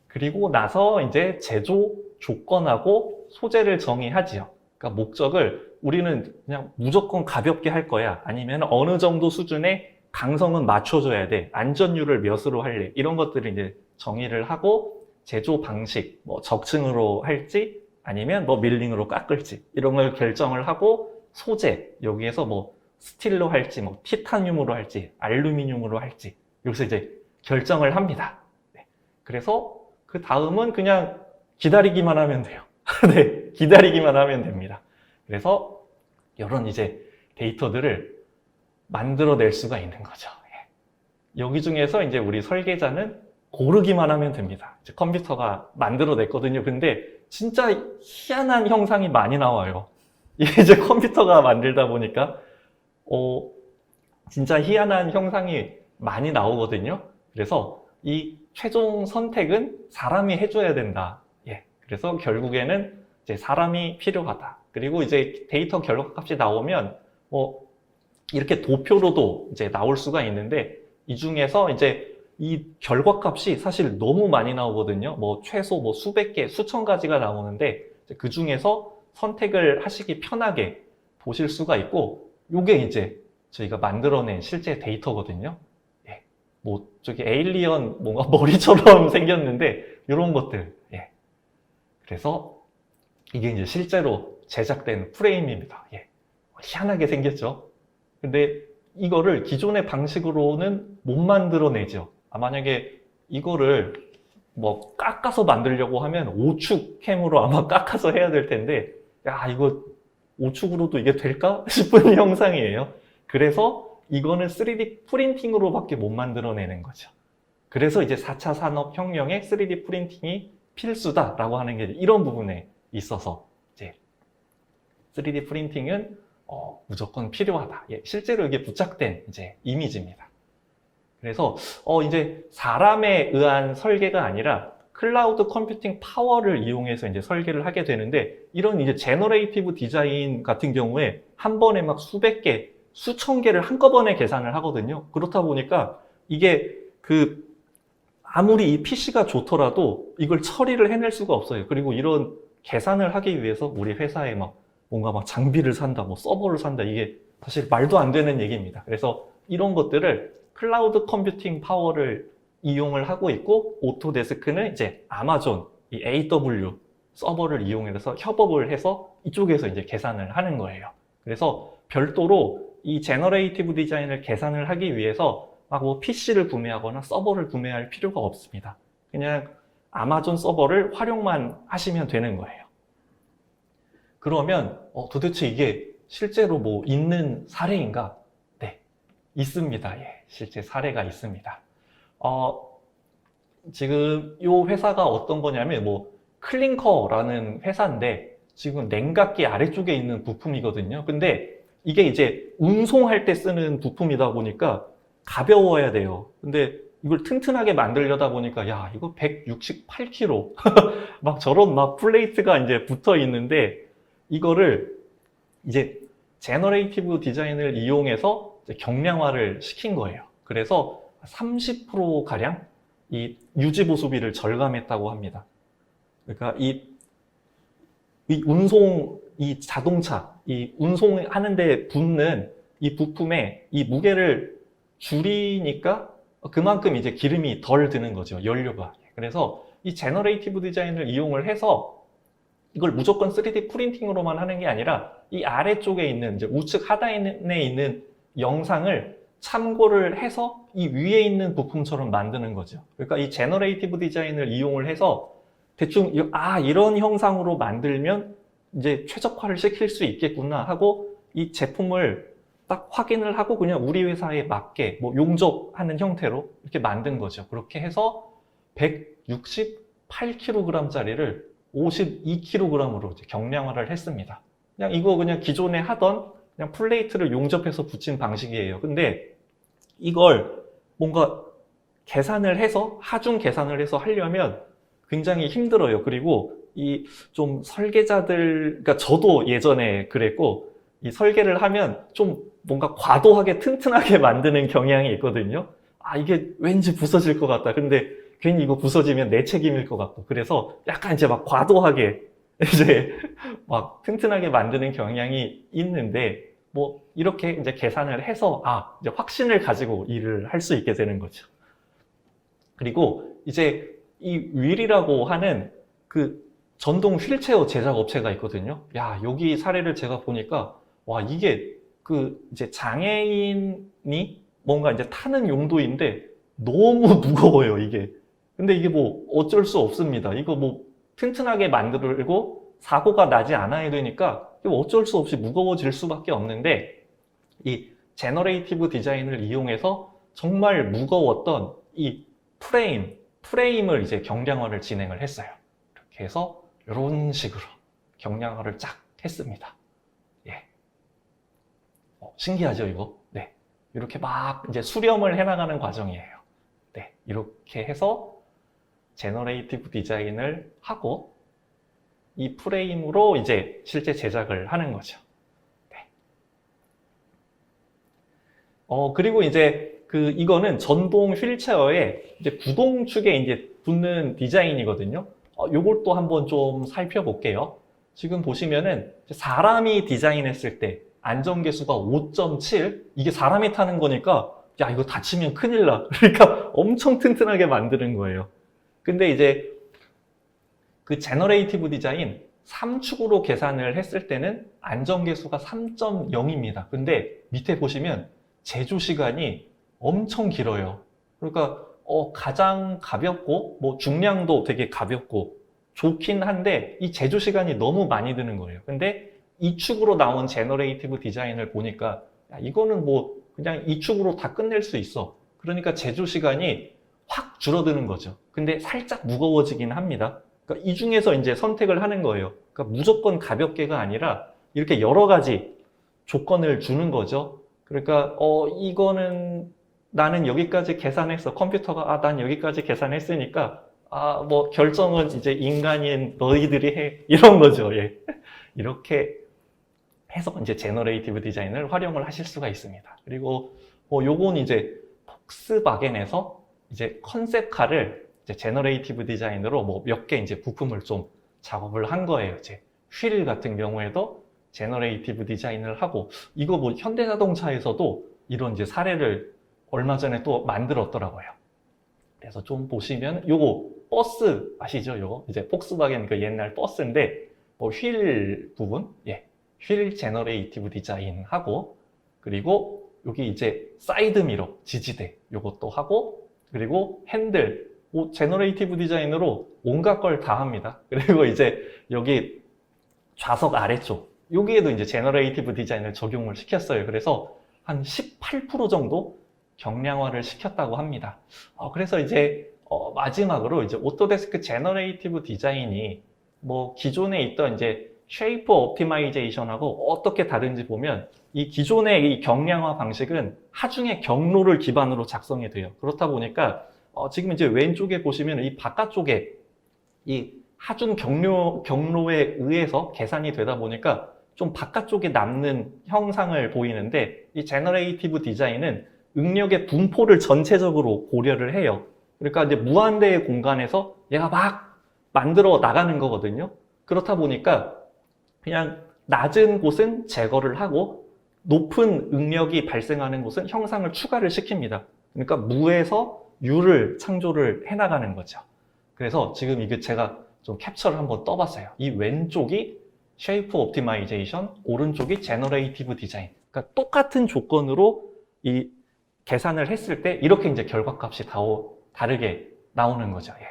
그리고 나서 이제 제조 조건하고 소재를 정의하지요. 그러니까 목적을 우리는 그냥 무조건 가볍게 할 거야. 아니면 어느 정도 수준의 강성은 맞춰줘야 돼. 안전율을 몇으로 할래. 이런 것들을 이제 정의를 하고, 제조 방식, 뭐 적층으로 할지 아니면 뭐 밀링으로 깎을지 이런 걸 결정을 하고, 소재, 여기에서 뭐 스틸로 할지 뭐 티타늄으로 할지 알루미늄으로 할지 여기서 이제 결정을 합니다. 네. 그래서 그 다음은 그냥 기다리기만 하면 돼요. 네, 기다리기만 하면 됩니다. 그래서 이런 이제 데이터들을 만들어낼 수가 있는 거죠. 여기 중에서 이제 우리 설계자는 고르기만 하면 됩니다. 이제 컴퓨터가 만들어냈거든요. 근데 진짜 희한한 형상이 많이 나와요. 이제 컴퓨터가 만들다 보니까 진짜 희한한 형상이 많이 나오거든요. 그래서 이 최종 선택은 사람이 해줘야 된다. 그래서 결국에는 이제 사람이 필요하다. 그리고 이제 데이터 결과값이 나오면 이렇게 도표로도 이제 나올 수가 있는데, 이 중에서 이제 이 결과값이 사실 너무 많이 나오거든요. 뭐 최소 뭐 수백 개, 수천 가지가 나오는데, 그 중에서 선택을 하시기 편하게 보실 수가 있고, 요게 이제 저희가 만들어낸 실제 데이터거든요. 뭐 저기 에일리언 뭔가 머리처럼 생겼는데 이런 것들. 그래서 이게 이제 실제로 제작된 프레임입니다. 희한하게 생겼죠. 근데 이거를 기존의 방식으로는 못 만들어내죠. 만약에 이거를 뭐 깎아서 만들려고 하면 5축 캠으로 아마 깎아서 해야 될 텐데, 이거 5축으로도 이게 될까 싶은 형상이에요. 그래서 이거는 3D 프린팅으로밖에 못 만들어내는 거죠. 그래서 이제 4차 산업혁명에 3D 프린팅이 필수다라고 하는 게 이런 부분에 있어서 이제 3D 프린팅은 무조건 필요하다. 실제로 이게 부착된 이제 이미지입니다. 그래서 이제 사람에 의한 설계가 아니라 클라우드 컴퓨팅 파워를 이용해서 이제 설계를 하게 되는데, 이런 이제 제너레이티브 디자인 같은 경우에 한 번에 막 수백 개, 수천 개를 한꺼번에 계산을 하거든요. 그렇다 보니까 이게 아무리 이 PC가 좋더라도 이걸 처리를 해낼 수가 없어요. 그리고 이런 계산을 하기 위해서 우리 회사에 뭔가 장비를 산다, 뭐 서버를 산다, 이게 사실 말도 안 되는 얘기입니다. 그래서 이런 것들을 클라우드 컴퓨팅 파워를 이용을 하고 있고, 오토데스크는 이제 아마존, 이 AW 서버를 이용해서 협업을 해서 이쪽에서 이제 계산을 하는 거예요. 그래서 별도로 이 제너레이티브 디자인을 계산을 하기 위해서 뭐 PC를 구매하거나 서버를 구매할 필요가 없습니다. 그냥 아마존 서버를 활용만 하시면 되는 거예요. 그러면 도대체 이게 실제로 뭐 있는 사례인가? 네, 있습니다. 예, 실제 사례가 있습니다. 지금 이 회사가 어떤 거냐면 클링커라는 회사인데 지금 냉각기 아래쪽에 있는 부품이거든요. 근데 이게 이제 운송할 때 쓰는 부품이다 보니까 가벼워야 돼요. 근데 이걸 튼튼하게 만들려다 보니까 야, 이거 168kg 막 저런 플레이트가 이제 붙어 있는데, 이거를 이제 제너레이티브 디자인을 이용해서 이제 경량화를 시킨 거예요. 그래서 30% 가량 이 유지 보수비를 절감했다고 합니다. 그러니까 이 운송, 이 자동차, 이 운송하는데 붙는 이 부품에 이 무게를 줄이니까 그만큼 이제 기름이 덜 드는 거죠, 연료가. 그래서 이 제너레이티브 디자인을 이용을 해서 이걸 무조건 3D 프린팅으로만 하는 게 아니라 이 아래쪽에 있는 이제 우측 하단에 있는 영상을 참고를 해서 이 위에 있는 부품처럼 만드는 거죠. 그러니까 이 제너레이티브 디자인을 이용을 해서 대충 이런 형상으로 만들면 이제 최적화를 시킬 수 있겠구나 하고 이 제품을 딱 확인을 하고 그냥 우리 회사에 맞게 용접하는 형태로 이렇게 만든 거죠. 그렇게 해서 168kg짜리를 52kg으로 경량화를 했습니다. 그냥 기존에 하던 그냥 플레이트를 용접해서 붙인 방식이에요. 근데 이걸 뭔가 계산을 해서, 하중 계산을 해서 하려면 굉장히 힘들어요. 그리고 이 좀 설계자들, 그러니까 저도 예전에 그랬고, 이 설계를 하면 좀 뭔가 과도하게 튼튼하게 만드는 경향이 있거든요. 이게 왠지 부서질 것 같다. 근데 괜히 이거 부서지면 내 책임일 것 같고. 그래서 약간 이제 과도하게 이제 튼튼하게 만드는 경향이 있는데, 이렇게 이제 계산을 해서 이제 확신을 가지고 일을 할 수 있게 되는 거죠. 그리고 이제 이 윌이라고 하는 전동 휠체어 제작 업체가 있거든요. 여기 사례를 제가 보니까 이게 이제 장애인이 뭔가 이제 타는 용도인데 너무 무거워요, 이게. 근데 이게 어쩔 수 없습니다. 이거 튼튼하게 만들고 사고가 나지 않아야 되니까 어쩔 수 없이 무거워질 수밖에 없는데, 이 제너레이티브 디자인을 이용해서 정말 무거웠던 이 프레임을 이제 경량화를 진행을 했어요. 이렇게 해서 이런 식으로 경량화를 쫙 했습니다. 예. 신기하죠, 이거? 네. 이렇게 이제 수렴을 해나가는 과정이에요. 네. 이렇게 해서 제너레이티브 디자인을 하고 이 프레임으로 이제 실제 제작을 하는 거죠. 네. 그리고 이제 이거는 전동 휠체어에 이제 구동축에 이제 붙는 디자인이거든요. 요걸 또 한번 좀 살펴볼게요. 지금 보시면은 사람이 디자인했을 때 안전계수가 5.7, 이게 사람이 타는 거니까 이거 다치면 큰일 나. 그러니까 엄청 튼튼하게 만드는 거예요. 근데 이제 제너레이티브 디자인 3축으로 계산을 했을 때는 안전계수가 3.0입니다. 근데 밑에 보시면 제조 시간이 엄청 길어요. 그러니까 가장 가볍고 중량도 되게 가볍고 좋긴 한데 이 제조 시간이 너무 많이 드는 거예요. 근데 2축으로 나온 제너레이티브 디자인을 보니까 이거는 그냥 2축으로 다 끝낼 수 있어. 그러니까 제조 시간이 확 줄어드는 거죠. 근데 살짝 무거워지긴 합니다. 그러니까 이 중에서 이제 선택을 하는 거예요. 그러니까 무조건 가볍게가 아니라 이렇게 여러 가지 조건을 주는 거죠. 그러니까 이거는 나는 여기까지 계산했어. 컴퓨터가 난 여기까지 계산했으니까 결정은 이제 인간인 너희들이 해. 이런 거죠. 예. 이렇게 해서 이제 제너레이티브 디자인을 활용을 하실 수가 있습니다. 그리고 요건 이제 폭스바겐에서 이제 컨셉카를 이제 제너레이티브 디자인으로 뭐 몇 개 이제 부품을 좀 작업을 한 거예요. 이제 휠 같은 경우에도 제너레이티브 디자인을 하고, 이거 뭐 현대자동차에서도 이런 이제 사례를 얼마 전에 또 만들었더라고요. 그래서 좀 보시면 요거 버스 아시죠? 요거 이제 폭스바겐 그 옛날 버스인데 뭐 휠 부분, 예, 휠 제너레이티브 디자인하고, 그리고 여기 이제 사이드 미러 지지대 요것도 하고, 그리고 핸들 제너레이티브 디자인으로 온갖 걸 다 합니다. 그리고 이제 여기 좌석 아래쪽 여기에도 이제 제너레이티브 디자인을 적용을 시켰어요. 그래서 한 18% 정도 경량화를 시켰다고 합니다. 그래서 이제 마지막으로 이제 오토데스크 제너레이티브 디자인이 뭐 기존에 있던 이제 쉐이프 옵티마이제이션하고 어떻게 다른지 보면, 이 기존의 이 경량화 방식은 하중의 경로를 기반으로 작성이 돼요. 그렇다 보니까 지금 이제 왼쪽에 보시면 이 바깥쪽에 이 하중 경로에 의해서 계산이 되다 보니까 좀 바깥쪽에 남는 형상을 보이는데, 이 제너레이티브 디자인은 응력의 분포를 전체적으로 고려를 해요. 그러니까 이제 무한대의 공간에서 얘가 막 만들어 나가는 거거든요. 그렇다 보니까 그냥 낮은 곳은 제거를 하고 높은 응력이 발생하는 곳은 형상을 추가를 시킵니다. 그러니까 무에서 유를 창조를 해나가는 거죠. 그래서 지금 이게 제가 좀 캡처를 한번 떠봤어요. 이 왼쪽이 쉐이프 옵티마이제이션, 오른쪽이 제너레이티브 디자인. 그러니까 똑같은 조건으로 이 계산을 했을 때 이렇게 이제 결과값이 다르게 나오는 거죠. 예.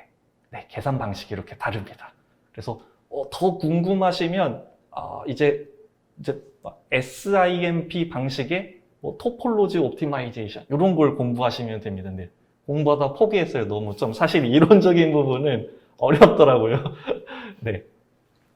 네, 계산 방식이 이렇게 다릅니다. 그래서 더 궁금하시면 이제 SIMP 방식의 뭐 토폴로지 옵티마이제이션 이런 걸 공부하시면 됩니다. 근데 공부하다 포기했어요. 너무 좀 사실 이론적인 부분은 어렵더라고요. 네.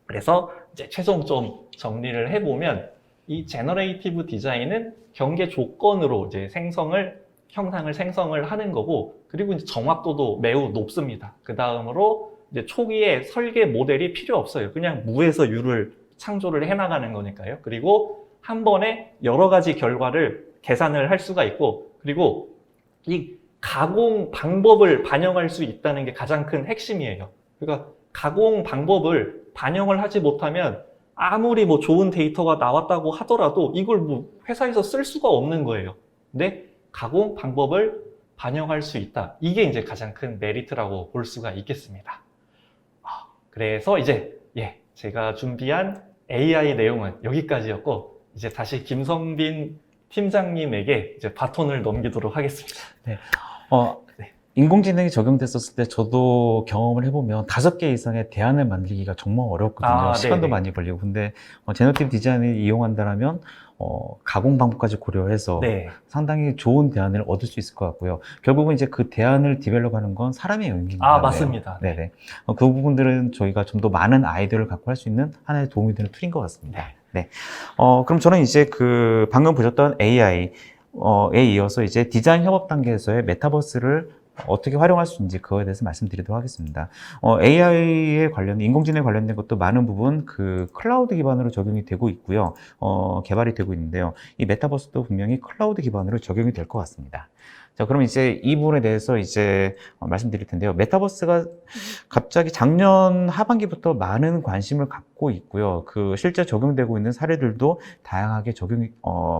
그래서 이제 최종 좀 정리를 해보면, 이 제너레이티브 디자인은 경계 조건으로 이제 형상을 생성을 하는 거고, 그리고 이제 정확도도 매우 높습니다. 그 다음으로 이제 초기에 설계 모델이 필요 없어요. 그냥 무에서 유를 창조를 해나가는 거니까요. 그리고 한 번에 여러 가지 결과를 계산을 할 수가 있고, 그리고 이 가공 방법을 반영할 수 있다는 게 가장 큰 핵심이에요. 그러니까 가공 방법을 반영을 하지 못하면 아무리 뭐 좋은 데이터가 나왔다고 하더라도 이걸 뭐 회사에서 쓸 수가 없는 거예요. 근데 가공 방법을 반영할 수 있다. 이게 이제 가장 큰 메리트라고 볼 수가 있겠습니다. 그래서 이제 제가 준비한 AI 내용은 여기까지였고, 이제 다시 김성빈 팀장님에게 이제 바톤을 넘기도록 하겠습니다. 네. 인공지능이 적용됐었을 때 저도 경험을 해보면 5개 이상의 대안을 만들기가 정말 어렵거든요. 시간도 네네. 많이 걸리고. 근데 제너티브 디자인을 이용한다면 가공 방법까지 고려해서 네. 상당히 좋은 대안을 얻을 수 있을 것 같고요. 결국은 이제 그 대안을 디벨롭하는 건 사람의 영역입니다. 맞습니다. 네. 네네. 그 부분들은 저희가 좀 더 많은 아이디어를 갖고 할 수 있는 하나의 도움이 되는 툴인 것 같습니다. 네. 그럼 저는 이제 그 방금 보셨던 AI에 이어서 이제 디자인 협업 단계에서의 메타버스를 어떻게 활용할 수 있는지 그거에 대해서 말씀드리도록 하겠습니다. AI에 인공지능에 관련된 것도 많은 부분 그 클라우드 기반으로 적용이 되고 있고요. 개발이 되고 있는데요. 이 메타버스도 분명히 클라우드 기반으로 적용이 될 것 같습니다. 자, 그럼 이제 이 부분에 대해서 이제 말씀드릴 텐데요. 메타버스가 갑자기 작년 하반기부터 많은 관심을 갖고 있고요. 그 실제 적용되고 있는 사례들도 다양하게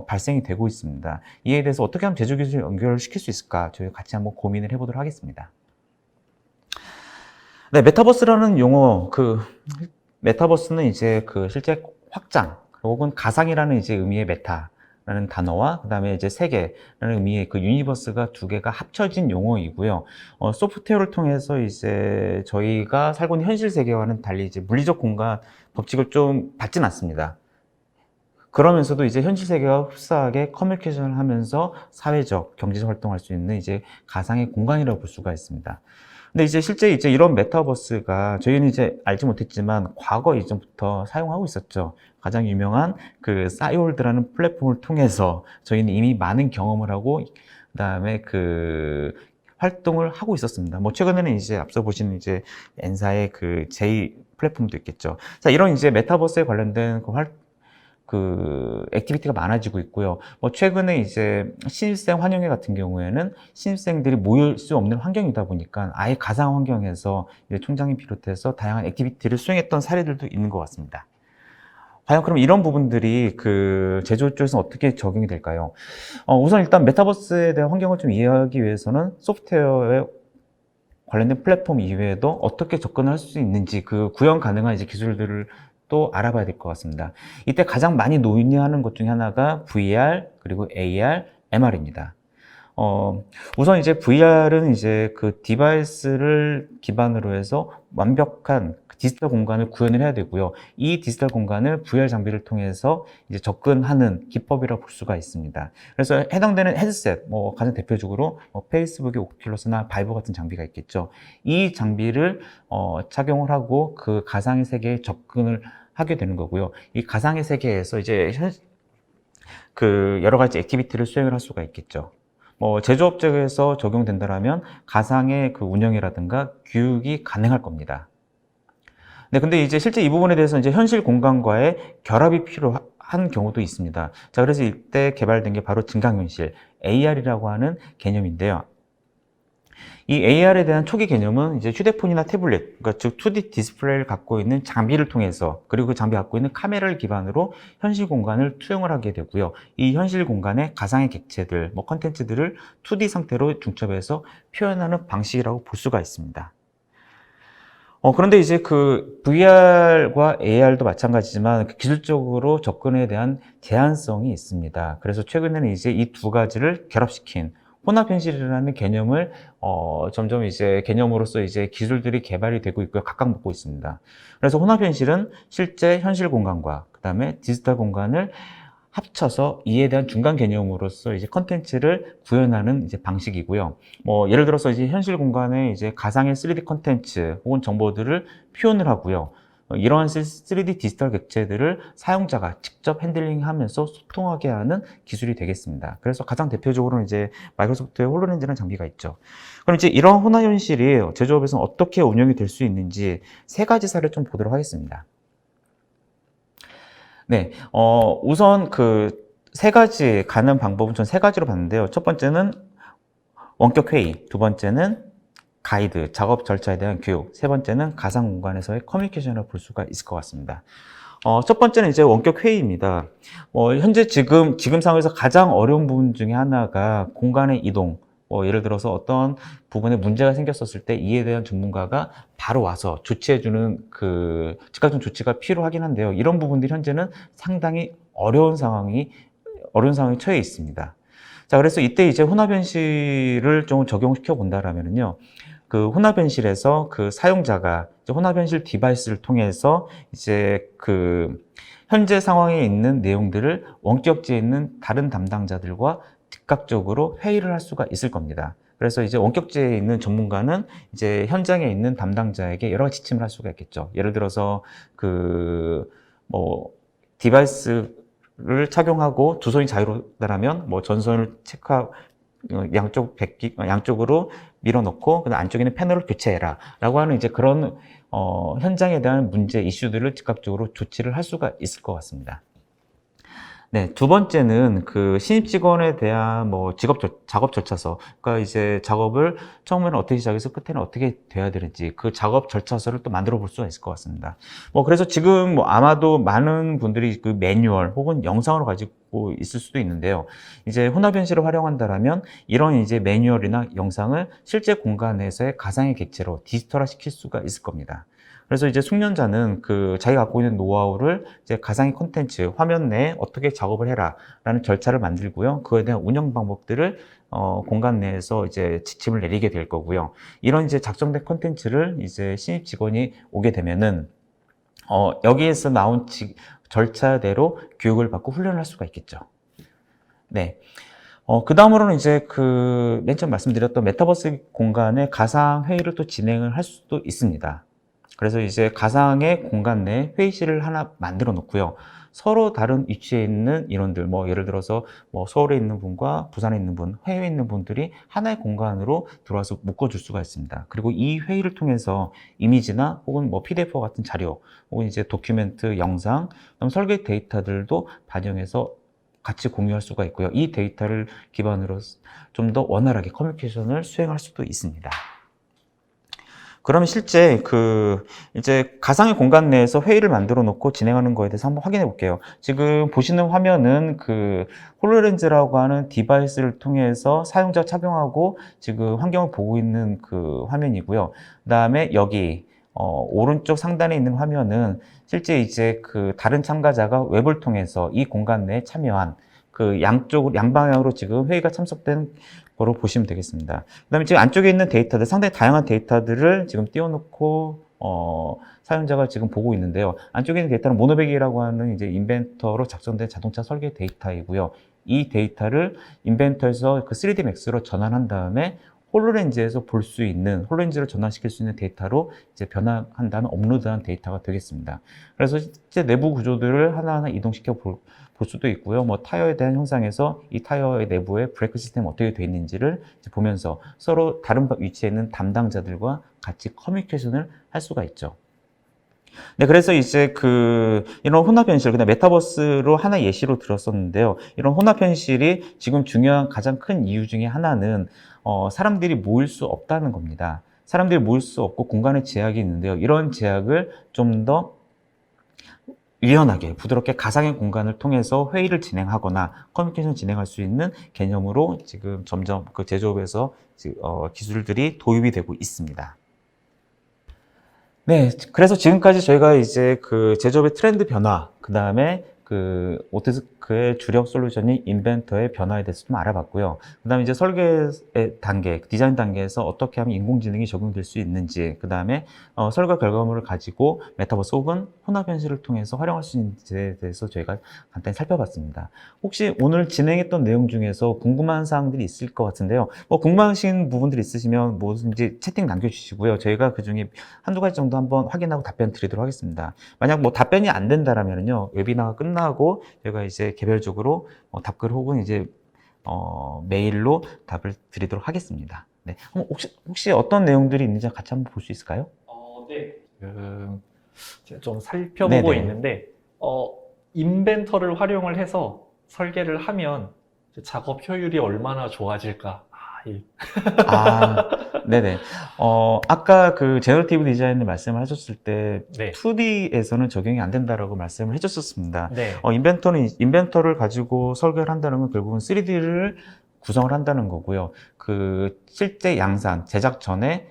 발생이 되고 있습니다. 이에 대해서 어떻게 하면 제조 기술을 연결을 시킬 수 있을까? 저희 같이 한번 고민을 해보도록 하겠습니다. 네, 메타버스라는 용어, 메타버스는 이제 실제 확장, 혹은 가상이라는 이제 의미의 메타라는 단어와 그다음에 이제 세계라는 의미의 그 유니버스가 두 개가 합쳐진 용어이고요. 소프트웨어를 통해서 이제 저희가 살고 있는 현실 세계와는 달리 이제 물리적 공간 법칙을 좀 받진 않습니다. 그러면서도 이제 현실 세계와 흡사하게 커뮤니케이션을 하면서 사회적, 경제적 활동할 수 있는 이제 가상의 공간이라고 볼 수가 있습니다. 근데 이제 실제 이제 이런 메타버스가 저희는 이제 알지 못했지만 과거 이전부터 사용하고 있었죠. 가장 유명한 그 싸이월드라는 플랫폼을 통해서 저희는 이미 많은 경험을 하고 그다음에 그 활동을 하고 있었습니다. 뭐 최근에는 이제 앞서 보신 이제 엔사의 그 J 플랫폼도 있겠죠. 자, 이런 이제 메타버스에 관련된 액티비티가 많아지고 있고요. 뭐 최근에 이제 신입생 환영회 같은 경우에는 신입생들이 모일 수 없는 환경이다 보니까 아예 가상 환경에서 이제 총장님 비롯해서 다양한 액티비티를 수행했던 사례들도 있는 것 같습니다. 과연 그럼 이런 부분들이 제조 쪽에서 어떻게 적용이 될까요? 우선 일단 메타버스에 대한 환경을 좀 이해하기 위해서는 소프트웨어에 관련된 플랫폼 이외에도 어떻게 접근할 수 있는지 구현 가능한 이제 기술들을 또 알아봐야 될 것 같습니다. 이때 가장 많이 논의하는 것 중에 하나가 VR, 그리고 AR, MR입니다. 우선 이제 VR은 이제 디바이스를 기반으로 해서 완벽한 디지털 공간을 구현을 해야 되고요. 이 디지털 공간을 VR 장비를 통해서 이제 접근하는 기법이라고 볼 수가 있습니다. 그래서 해당되는 헤드셋, 가장 대표적으로 페이스북의 오큘러스나 바이브 같은 장비가 있겠죠. 이 장비를 착용을 하고 그 가상의 세계에 접근을 하게 되는 거고요. 이 가상의 세계에서 이제 여러 가지 액티비티를 수행을 할 수가 있겠죠. 제조업체에서 적용된다면 가상의 운영이라든가 교육이 가능할 겁니다. 네, 근데 이제 실제 이 부분에 대해서 이제 현실 공간과의 결합이 필요한 경우도 있습니다. 자, 그래서 이때 개발된 게 바로 증강현실, AR이라고 하는 개념인데요. 이 AR에 대한 초기 개념은 이제 휴대폰이나 태블릿, 그러니까 즉 2D 디스플레이를 갖고 있는 장비를 통해서, 그리고 그 장비 갖고 있는 카메라를 기반으로 현실 공간을 투영을 하게 되고요. 이 현실 공간에 가상의 객체들, 컨텐츠들을 2D 상태로 중첩해서 표현하는 방식이라고 볼 수가 있습니다. 그런데 이제 VR과 AR도 마찬가지지만 기술적으로 접근에 대한 제한성이 있습니다. 그래서 최근에는 이제 이 두 가지를 결합시킨 혼합현실이라는 개념을 점점 이제 개념으로서 이제 기술들이 개발이 되고 있고요. 각광받고 있습니다. 그래서 혼합현실은 실제 현실 공간과 그다음에 디지털 공간을 합쳐서 이에 대한 중간 개념으로서 이제 컨텐츠를 구현하는 이제 방식이고요. 예를 들어서 이제 현실 공간에 이제 가상의 3D 컨텐츠 혹은 정보들을 표현을 하고요. 이러한 3D 디지털 객체들을 사용자가 직접 핸들링하면서 소통하게 하는 기술이 되겠습니다. 그래서 가장 대표적으로는 이제 마이크로소프트의 홀로렌즈라는 장비가 있죠. 그럼 이제 이런 혼합현실이 제조업에서는 어떻게 운영이 될 수 있는지 세 가지 사례를 좀 보도록 하겠습니다. 네, 우선 세 가지 가는 방법은 전 세 가지로 봤는데요. 첫 번째는 원격 회의, 두 번째는 가이드, 작업 절차에 대한 교육, 세 번째는 가상 공간에서의 커뮤니케이션을 볼 수가 있을 것 같습니다. 첫 번째는 이제 원격 회의입니다. 현재 지금 상황에서 가장 어려운 부분 중에 하나가 공간의 이동. 예를 들어서 어떤 부분에 문제가 생겼었을 때 이에 대한 전문가가 바로 와서 조치해주는 즉각적 조치가 필요하긴 한데요. 이런 부분들이 현재는 상당히 어려운 상황에 처해 있습니다. 자, 그래서 이때 이제 혼합현실을 좀 적용시켜 본다라면요. 혼합현실에서 사용자가 이제 혼합현실 디바이스를 통해서 이제 현재 상황에 있는 내용들을 원격지에 있는 다른 담당자들과 즉각적으로 회의를 할 수가 있을 겁니다. 그래서 이제 원격지에 있는 전문가는 이제 현장에 있는 담당자에게 여러 가지 지침을 할 수가 있겠죠. 예를 들어서 디바이스를 착용하고 두 손이 자유롭다라면 전선을 체크하고 양쪽으로 밀어넣고 그 안쪽에는 패널을 교체해라 라고 하는 이제 그런 현장에 대한 문제 이슈들을 즉각적으로 조치를 할 수가 있을 것 같습니다. 네, 두 번째는 신입 직원에 대한 작업 절차서, 그러니까 이제 작업을 처음에는 어떻게 시작해서 끝에는 어떻게 돼야 되는지 그 작업 절차서를 또 만들어 볼 수가 있을 것 같습니다. 그래서 지금 아마도 많은 분들이 매뉴얼 혹은 영상으로 가지고 있을 수도 있는데요. 이제 혼합현실을 활용한다라면 이런 이제 매뉴얼이나 영상을 실제 공간에서의 가상의 객체로 디지털화 시킬 수가 있을 겁니다. 그래서 이제 숙련자는 자기가 갖고 있는 노하우를 이제 가상의 콘텐츠, 화면 내에 어떻게 작업을 해라 라는 절차를 만들고요. 그거에 대한 운영 방법들을 공간 내에서 이제 지침을 내리게 될 거고요. 이런 이제 작성된 콘텐츠를 이제 신입 직원이 오게 되면은 여기에서 나온 절차대로 교육을 받고 훈련을 할 수가 있겠죠. 네. 그 다음으로는 이제 맨 처음 말씀드렸던 메타버스 공간에 가상 회의를 또 진행을 할 수도 있습니다. 그래서 이제 가상의 공간 내에 회의실을 하나 만들어 놓고요. 서로 다른 위치에 있는 인원들, 뭐 예를 들어서 뭐 서울에 있는 분과 부산에 있는 분, 해외에 있는 분들이 하나의 공간으로 들어와서 묶어줄 수가 있습니다. 그리고 이 회의를 통해서 이미지나 혹은 뭐 PDF와 같은 자료, 혹은 이제 도큐멘트, 영상, 그다음 설계 데이터들도 반영해서 같이 공유할 수가 있고요. 이 데이터를 기반으로 좀 더 원활하게 커뮤니케이션을 수행할 수도 있습니다. 그러면 실제 이제 가상의 공간 내에서 회의를 만들어 놓고 진행하는 거에 대해서 한번 확인해 볼게요. 지금 보시는 화면은 홀로렌즈라고 하는 디바이스를 통해서 사용자 착용하고 지금 환경을 보고 있는 그 화면이고요. 그 다음에 여기, 오른쪽 상단에 있는 화면은 실제 이제 다른 참가자가 웹을 통해서 이 공간 내에 참여한 양방향으로 지금 회의가 참석된 거로 보시면 되겠습니다. 그 다음에 지금 안쪽에 있는 데이터들, 상당히 다양한 데이터들을 지금 띄워놓고, 사용자가 지금 보고 있는데요. 안쪽에 있는 데이터는 모노백이라고 하는 이제 인벤터로 작성된 자동차 설계 데이터이고요. 이 데이터를 인벤터에서 3D 맥스로 전환한 다음에 홀로렌즈에서 볼 수 있는, 홀로렌즈를 전환시킬 수 있는 데이터로 이제 변환한 다음에 업로드한 데이터가 되겠습니다. 그래서 실제 내부 구조들을 하나하나 이동시켜 볼 수도 있고요. 뭐 타이어에 대한 형상에서 이 타이어의 내부에 브레이크 시스템이 어떻게 되어 있는지를 보면서 서로 다른 위치에 있는 담당자들과 같이 커뮤니케이션을 할 수가 있죠. 네, 그래서 이제 이런 혼합 현실, 그다음 메타버스로 하나 예시로 들었었는데요. 이런 혼합 현실이 지금 중요한 가장 큰 이유 중에 하나는 사람들이 모일 수 없다는 겁니다. 사람들이 모일 수 없고 공간의 제약이 있는데요. 이런 제약을 좀 더 유연하게, 부드럽게 가상의 공간을 통해서 회의를 진행하거나 커뮤니케이션을 진행할 수 있는 개념으로 지금 점점 제조업에서 기술들이 도입이 되고 있습니다. 네, 그래서 지금까지 저희가 이제 제조업의 트렌드 변화, 그 다음에 오토데스크의 주력 솔루션인 인벤터의 변화에 대해서 좀 알아봤고요. 그 다음에 이제 설계 단계, 디자인 단계에서 어떻게 하면 인공지능이 적용될 수 있는지, 그 다음에 설계 결과물을 가지고 메타버스 혹은 혼합현실을 통해서 활용할 수 있는지에 대해서 저희가 간단히 살펴봤습니다. 혹시 오늘 진행했던 내용 중에서 궁금한 사항들이 있을 것 같은데요. 궁금하신 부분들이 있으시면 뭐든지 채팅 남겨주시고요. 저희가 그 중에 한두 가지 정도 한번 확인하고 답변 드리도록 하겠습니다. 만약 답변이 안 된다라면요, 웨비나가 끝나고 저희가 이제 개별적으로 답글 혹은 이제 메일로 답을 드리도록 하겠습니다. 네, 혹시 어떤 내용들이 있는지 같이 한번 볼 수 있을까요? 네. 제가 좀 살펴보고 네네. 있는데, 인벤터를 활용을 해서 설계를 하면 작업 효율이 얼마나 좋아질까? 네네. 아까 제너러티브 디자인을 말씀을 하셨을 때, 네. 2D에서는 적용이 안 된다라고 말씀을 해줬었습니다. 네. 인벤터를 가지고 설계를 한다는 건 결국은 3D를 구성을 한다는 거고요. 실제 양산, 제작 전에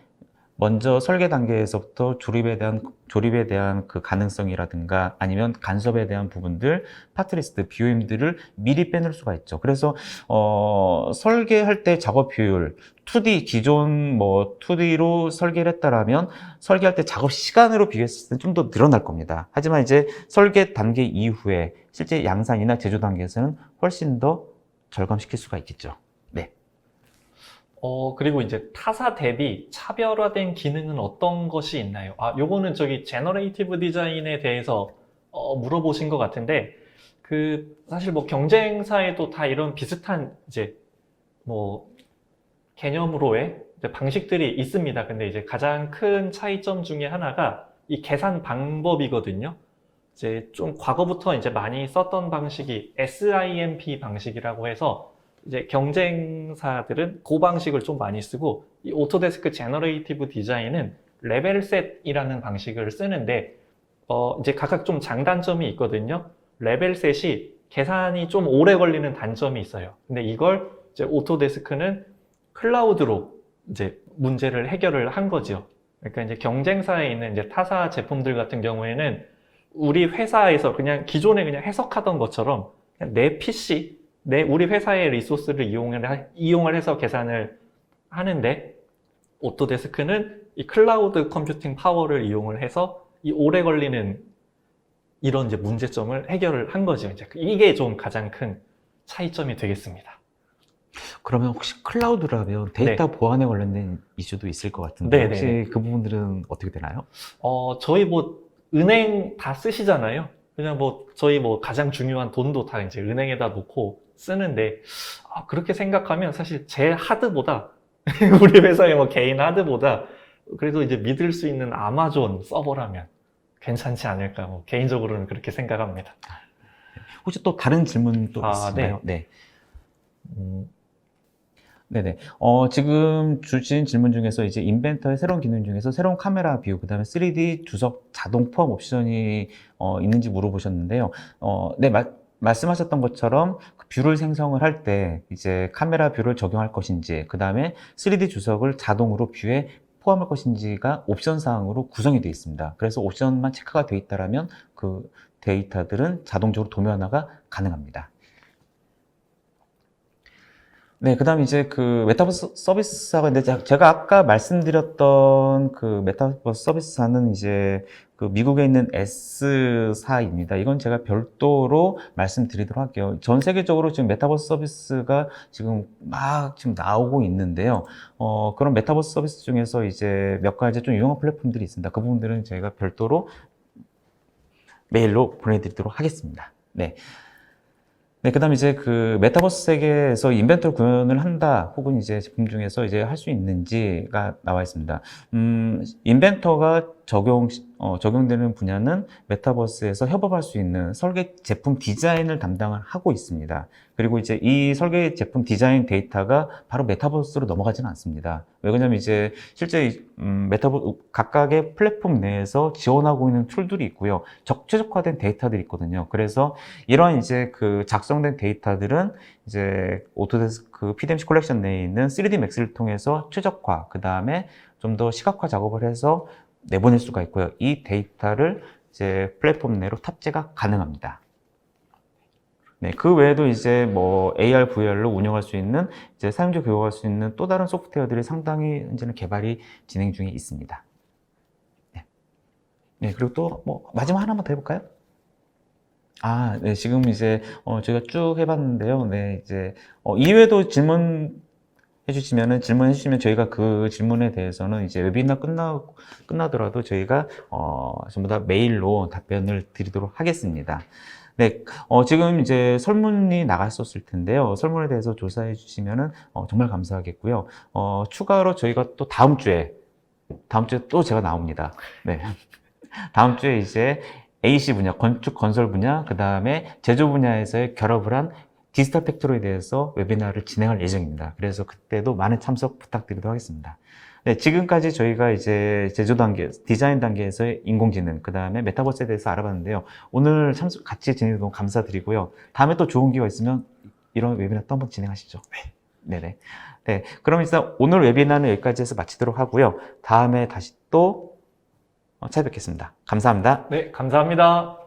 먼저 설계 단계에서부터 조립에 대한 가능성이라든가 아니면 간섭에 대한 부분들, 파트리스트, BOM들을 미리 빼놓을 수가 있죠. 그래서 설계할 때 작업 효율, 기존 2D로 설계를 했다라면 설계할 때 작업 시간으로 비교했을 때 좀 더 늘어날 겁니다. 하지만 이제 설계 단계 이후에 실제 양산이나 제조 단계에서는 훨씬 더 절감시킬 수가 있겠죠. 네. 그리고 이제 타사 대비 차별화된 기능은 어떤 것이 있나요? 요거는 제너레이티브 디자인에 대해서 물어보신 것 같은데, 사실 경쟁사에도 다 이런 비슷한 개념으로의 방식들이 있습니다. 근데 이제 가장 큰 차이점 중에 하나가 이 계산 방법이거든요. 이제 좀 과거부터 이제 많이 썼던 방식이 SIMP 방식이라고 해서 이제 경쟁사들은 그 방식을 좀 많이 쓰고, 이 오토데스크 제너레이티브 디자인은 레벨셋이라는 방식을 쓰는데, 이제 각각 좀 장단점이 있거든요. 레벨셋이 계산이 좀 오래 걸리는 단점이 있어요. 근데 이걸 이제 오토데스크는 클라우드로 이제 문제를 해결을 한 거죠. 그러니까 이제 경쟁사에 있는 이제 타사 제품들 같은 경우에는 우리 회사에서 그냥 기존에 그냥 해석하던 것처럼 그냥 내 PC, 우리 회사의 리소스를 이용을 해서 계산을 하는데, 오토데스크는 이 클라우드 컴퓨팅 파워를 이용을 해서 이 오래 걸리는 이런 이제 문제점을 해결을 한 거죠. 이제 이게 좀 가장 큰 차이점이 되겠습니다. 그러면 혹시 클라우드라면 데이터 보안에 관련된 이슈도 있을 것 같은데, 혹시 그 부분들은 어떻게 되나요? 저희 은행 다 쓰시잖아요. 그냥 뭐 저희 뭐 가장 중요한 돈도 다 이제 은행에다 놓고 쓰는데 그렇게 생각하면 사실 제 하드보다 우리 회사의 뭐 개인 하드보다 그래도 이제 믿을 수 있는 아마존 서버라면 괜찮지 않을까 뭐 개인적으로는 그렇게 생각합니다. 혹시 또 다른 질문 또 아, 있으신가요? 네. 음, 네네. 지금 주신 질문 중에서 이제 인벤터의 새로운 기능 중에서 새로운 카메라 뷰, 그 다음에 3D 주석 자동 포함 옵션이 있는지 물어보셨는데요. 네, 말씀하셨던 것처럼 그 뷰를 생성을 할 때 이제 카메라 뷰를 적용할 것인지, 그 다음에 3D 주석을 자동으로 뷰에 포함할 것인지가 옵션 사항으로 구성이 되어 있습니다. 그래서 옵션만 체크가 되어 있다라면 그 데이터들은 자동적으로 도면화가 가능합니다. 네, 그 다음 이제 그 메타버스 서비스사가 있는데, 제가 아까 말씀드렸던 그 메타버스 서비스사는 이제 그 미국에 있는 S사입니다. 이건 제가 별도로 말씀드리도록 할게요. 전 세계적으로 지금 메타버스 서비스가 지금 막 지금 나오고 있는데요. 그런 메타버스 서비스 중에서 이제 몇 가지 좀 유용한 플랫폼들이 있습니다. 그 부분들은 제가 별도로 메일로 보내드리도록 하겠습니다. 네. 네, 그 다음에 이제 그 메타버스 세계에서 인벤토리 구현을 한다, 혹은 이제 제품 중에서 이제 할 수 있는지가 나와 있습니다. 인벤터가 적용되는 분야는 메타버스에서 협업할 수 있는 설계 제품 디자인을 담당을 하고 있습니다. 그리고 이제 이 설계 제품 디자인 데이터가 바로 메타버스로 넘어가지는 않습니다. 왜 그러냐면 이제 실제 메타버스 각각의 플랫폼 내에서 지원하고 있는 툴들이 있고요. 최적화된 데이터들이 있거든요. 그래서 이러한 이제 그 작성된 데이터들은 이제 오토데스크 PDMC 컬렉션 내에 있는 3D 맥스를 통해서 최적화, 그 다음에 좀 더 시각화 작업을 해서 내보낼 수가 있고요. 이 데이터를 이제 플랫폼 내로 탑재가 가능합니다. 네, 그 외에도 이제 뭐 AR, VR로 운영할 수 있는, 이제 사용자 교육할 수 있는 또 다른 소프트웨어들이 상당히 현재는 개발이 진행 중에 있습니다. 네. 네, 그리고 또 뭐 마지막 하나만 더 해볼까요? 네, 지금 이제 저희가 쭉 해봤는데요. 네, 이제 이외에도 질문해 주시면 저희가 그 질문에 대해서는 이제 웨비나 끝나더라도 저희가 전부 다 메일로 답변을 드리도록 하겠습니다. 네, 지금 이제 설문이 나갔었을 텐데요. 설문에 대해서 조사해 주시면은 정말 감사하겠고요. 추가로 저희가 또 다음 주에 또 제가 나옵니다. 네. 다음 주에 이제 AC 분야, 건축 건설 분야, 그 다음에 제조 분야에서의 결합을 한 디지털 팩토리에 대해서 웨비나를 진행할 예정입니다. 그래서 그때도 많은 참석 부탁드리도록 하겠습니다. 네, 지금까지 저희가 이제 제조 단계, 디자인 단계에서의 인공지능, 그 다음에 메타버스에 대해서 알아봤는데요. 오늘 같이 진행해 너무 감사드리고요. 다음에 또 좋은 기회가 있으면 이런 웨비나 또 한번 진행하시죠. 네. 네네. 네. 그럼 일단 오늘 웨비나는 여기까지 해서 마치도록 하고요. 다음에 다시 또 찾아뵙겠습니다. 감사합니다. 네, 감사합니다.